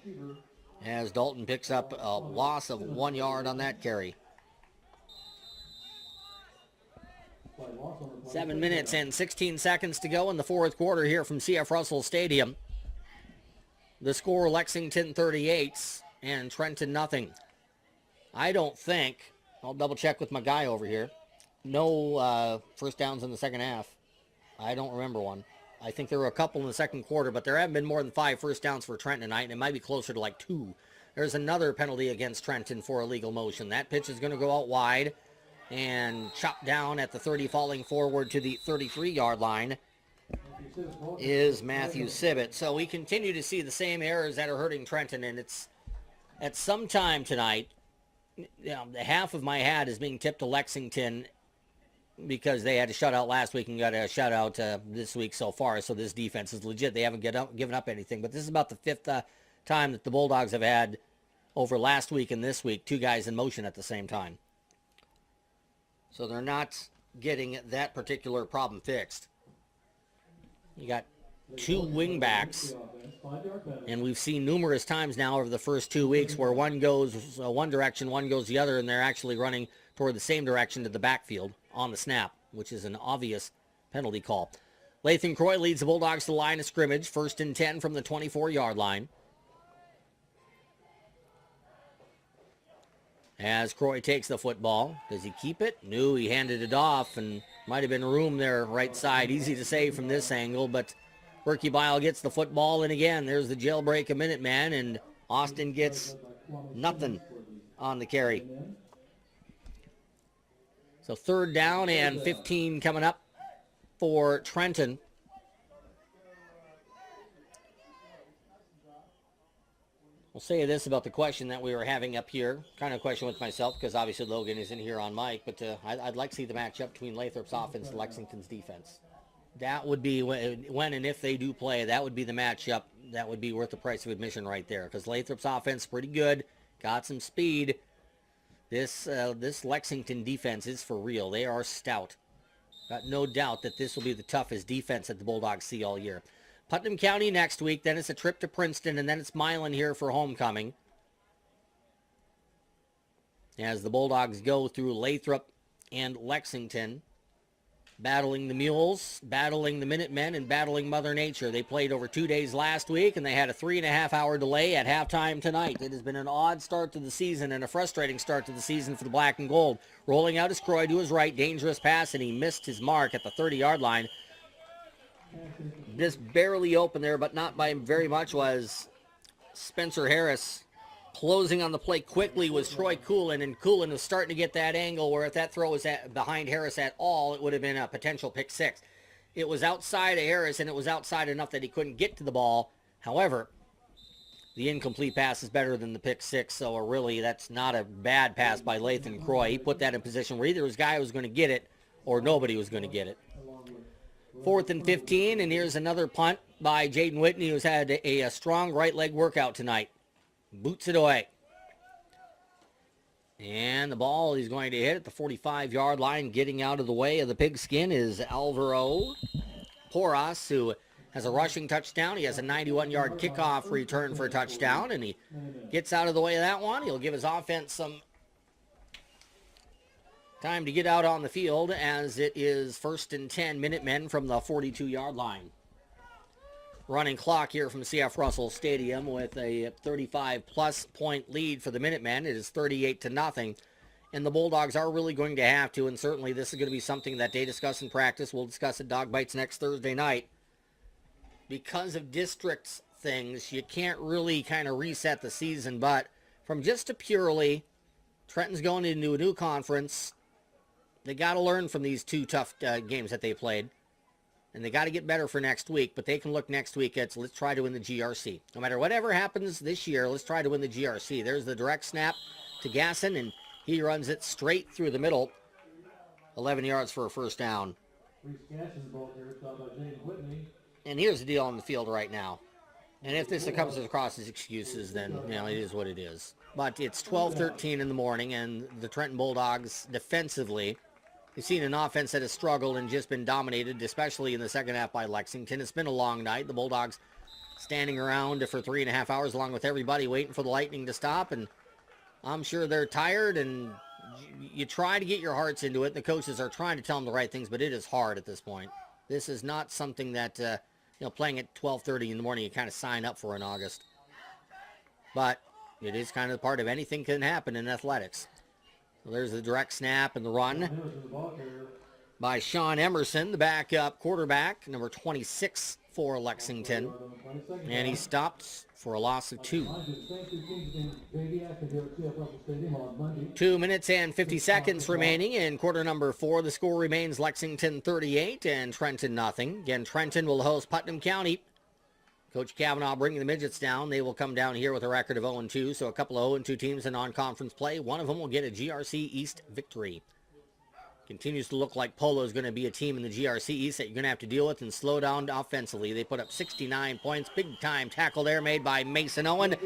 as Dalton picks up a loss of 1 yard on that carry. 7 minutes and 16 seconds to go in the fourth quarter here from CF Russell Stadium. The score, Lexington 38 and Trenton nothing. I don't think, I'll double check with my guy over here, no first downs in the second half. I don't remember one. I think there were a couple in the second quarter, but there haven't been more than 5 first downs for Trenton tonight, and it might be closer to like 2. There's another penalty against Trenton for illegal motion. That pitch is going to go out wide and chopped down at the 30, falling forward to the 33-yard line is Matthew Sibbett. So we continue to see the same errors that are hurting Trenton, and it's at some time tonight, the half of my hat is being tipped to Lexington because they had a shutout last week and got a shutout this week so far, so this defense is legit. They haven't given up anything, but this is about the 5th time that the Bulldogs have had over last week and this week 2 guys in motion at the same time. So they're not getting that particular problem fixed. You got 2 wingbacks, and we've seen numerous times now over the first 2 weeks where one goes one direction, one goes the other, and they're actually running toward the same direction to the backfield on the snap, which is an obvious penalty call. Lathan Croy leads the Bulldogs to the line of scrimmage, 1st and 10 from the 24-yard line. As Croy takes the football, does he keep it? No, he handed it off, and might have been room there right side. Easy to say from this angle, but Berkey gets the football, and again, there's the jailbreak a Minuteman, and Austin gets nothing on the carry. So 3rd down and 15 coming up for Trenton. I'll say this about the question that we were having up here, kind of question with myself, because obviously Logan isn't here on mic, but I'd like to see the matchup between Lathrop's offense and Lexington's defense. That would be when and if they do play, that would be the matchup. That would be worth the price of admission right there, because Lathrop's offense is pretty good, got some speed. This Lexington defense is for real. They are stout. Got no doubt that this will be the toughest defense that the Bulldogs see all year. Putnam County next week, then it's a trip to Princeton, and then it's Milan here for homecoming. As the Bulldogs go through Lathrop and Lexington, battling the Mules, battling the Minutemen, and battling Mother Nature. They played over 2 days last week, and they had a 3.5-hour delay at halftime tonight. It has been an odd start to the season and a frustrating start to the season for the Black and Gold. Rolling out is Croy to his right, dangerous pass, and he missed his mark at the 30-yard line. Just barely open there, but not by very much, was Spencer Harris. Closing on the play quickly was Troy Coolin, and Coolin was starting to get that angle where if that throw was behind Harris at all, it would have been a potential pick six. It was outside of Harris, and it was outside enough that he couldn't get to the ball. However, the incomplete pass is better than the pick six, so really that's not a bad pass by Lathan Croy. He put that in position where either his guy was going to get it or nobody was going to get it. 4th and 15, and here's another punt by Jaden Whitney, who's had a strong right leg workout tonight. Boots it away. And the ball he's going to hit at the 45-yard line. Getting out of the way of the pigskin is Alvaro Porras, who has a rushing touchdown. He has a 91-yard kickoff return for a touchdown, and he gets out of the way of that one. He'll give his offense some time to get out on the field, as it is 1st and 10 Minutemen from the 42-yard line. Running clock here from CF Russell Stadium with a 35-plus point lead for the Minutemen. It is 38-0, and the Bulldogs are really going to have to, and certainly this is going to be something that they discuss in practice. We'll discuss at Dog Bites next Thursday night. Because of districts things, you can't really kind of reset the season, but from just a purely Trenton's going into a new conference, they got to learn from these two tough games that they played. And they got to get better for next week, but they can look next week at, let's try to win the GRC. No matter whatever happens this year, let's try to win the GRC. There's the direct snap to Gasson, and he runs it straight through the middle. 11 yards for a first down. And here's the deal on the field right now. And if this comes across as excuses, then, you know, it is what it is. But it's 12:13 in the morning, and the Trenton Bulldogs defensively, you've seen an offense that has struggled and just been dominated, especially in the second half by Lexington. It's been a long night. The Bulldogs standing around for 3.5 hours along with everybody waiting for the lightning to stop, and I'm sure they're tired, and you try to get your hearts into it. The coaches are trying to tell them the right things, but it is hard at this point. This is not something that, playing at 12:30 in the morning, you kind of sign up for in August. But it is kind of part of anything can happen in athletics. Well, there's the direct snap and the run by Sean Emerson, the backup quarterback, number 26 for Lexington. And he stopped for a loss of 2. 2 minutes and 50 seconds remaining in quarter number 4. The score remains Lexington 38 and Trenton nothing. Again, Trenton will host Putnam County. Coach Kavanaugh bringing the Midgets down. They will come down here with a record of 0-2, so a couple of 0-2 teams in non-conference play. One of them will get a GRC East victory. Continues to look like Polo is going to be a team in the GRC East that you're going to have to deal with and slow down offensively. They put up 69 points. Big-time tackle there made by Mason Owen.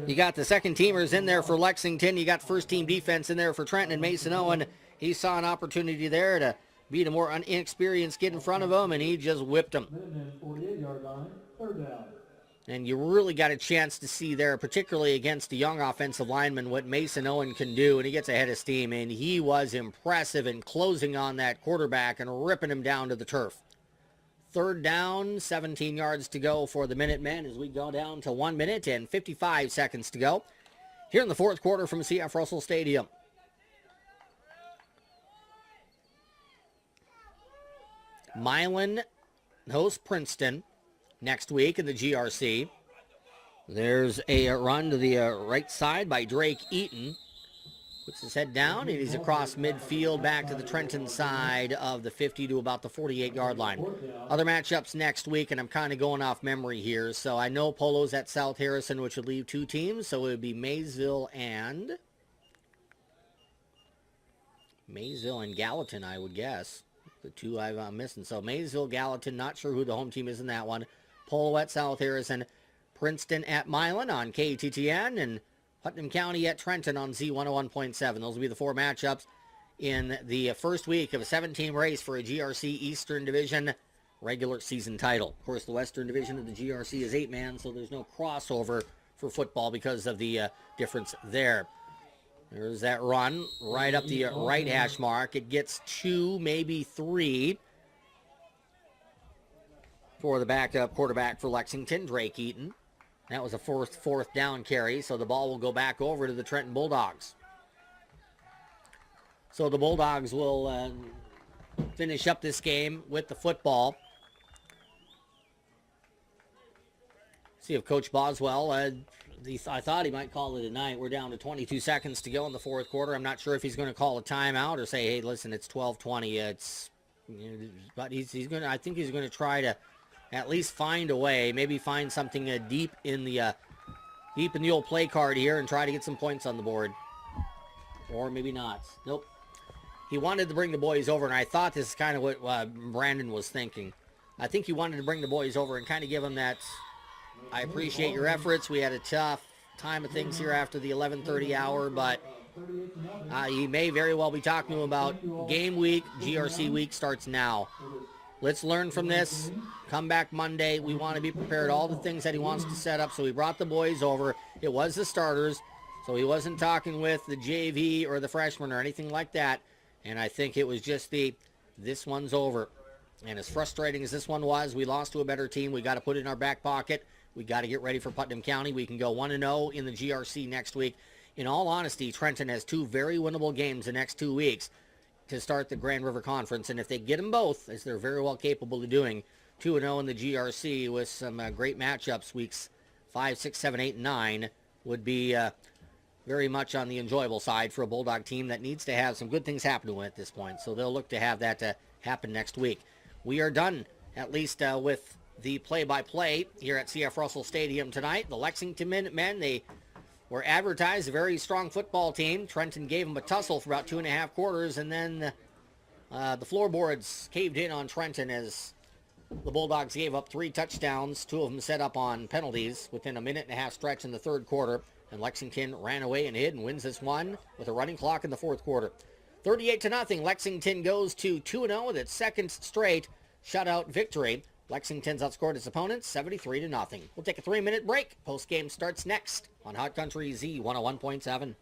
You got the second-teamers in there for Lexington. You got first-team defense in there for Trenton, and Mason Owen, he saw an opportunity there to beat a more inexperienced kid in front of him, and he just whipped him. And you really got a chance to see there, particularly against a young offensive lineman, what Mason Owen can do, and he gets ahead of steam, and he was impressive in closing on that quarterback and ripping him down to the turf. 3rd down, 17 yards to go for the Minutemen as we go down to 1 minute and 55 seconds to go here in the 4th quarter from CF Russell Stadium. Milan hosts Princeton next week in the GRC. There's a run to the right side by Drake Eaton. Puts his head down, and he's across midfield back to the Trenton side of the 50 to about the 48-yard line. Other matchups next week, and I'm kind of going off memory here. So I know Polo's at South Harrison, which would leave 2 teams. So it would be Maysville and Gallatin, I would guess. The two I'm missing. So Maysville, Gallatin, not sure who the home team is in that one. Poloette, South Harrison, Princeton at Milan on KTTN, and Putnam County at Trenton on Z101.7. Those will be the 4 matchups in the first week of a 7-team race for a GRC Eastern Division regular season title. Of course, the Western Division of the GRC is 8-man, so there's no crossover for football because of the difference there. There's that run right up the right hash mark. It gets 2, maybe 3 for the backup quarterback for Lexington, Drake Eaton. That was a fourth down carry, so the ball will go back over to the Trenton Bulldogs. So the Bulldogs will finish up this game with the football. See if Coach Boswell, I thought he might call it a night. We're down to 22 seconds to go in the fourth quarter. I'm not sure if he's going to call a timeout or say, hey, listen, it's 12:20. But he's going to. I think he's going to try to at least find a way, maybe find something deep in the old play card here and try to get some points on the board. Or maybe not. Nope. He wanted to bring the boys over, and I thought this is kind of what Brandon was thinking. I think he wanted to bring the boys over and kind of give them that, I appreciate your efforts. We had a tough time of things here after the 11:30 hour, but he may very well be talking to him about game week. GRC week starts now. Let's learn from this. Come back Monday. We want to be prepared. All the things that he wants to set up. So he brought the boys over. It was the starters. So he wasn't talking with the JV or the freshmen or anything like that. And I think it was just this one's over. And as frustrating as this one was, we lost to a better team. We got to put it in our back pocket. We got to get ready for Putnam County. We can go 1-0 in the GRC next week. In all honesty, Trenton has 2 very winnable games the next 2 weeks to start the Grand River Conference. And if they get them both, as they're very well capable of doing, 2-0 in the GRC with some great matchups, weeks 5, 6, 7, 8, and 9, would be very much on the enjoyable side for a Bulldog team that needs to have some good things happen to it at this point. So they'll look to have that happen next week. We are done, at least with the play-by-play here at CF Russell Stadium tonight. The Lexington Minutemen, they were advertised a very strong football team. Trenton gave them a tussle for about 2.5 quarters, and then the floorboards caved in on Trenton as the Bulldogs gave up 3 touchdowns, 2 of them set up on penalties within a 1.5-minute stretch in the third quarter, and Lexington ran away and hid and wins this one with a running clock in the fourth quarter. 38-0, Lexington goes to 2-0 with its second straight shutout victory. Lexington's outscored its opponents 73-0. We'll take a 3-minute break. Post-game starts next on Hot Country Z 101.7.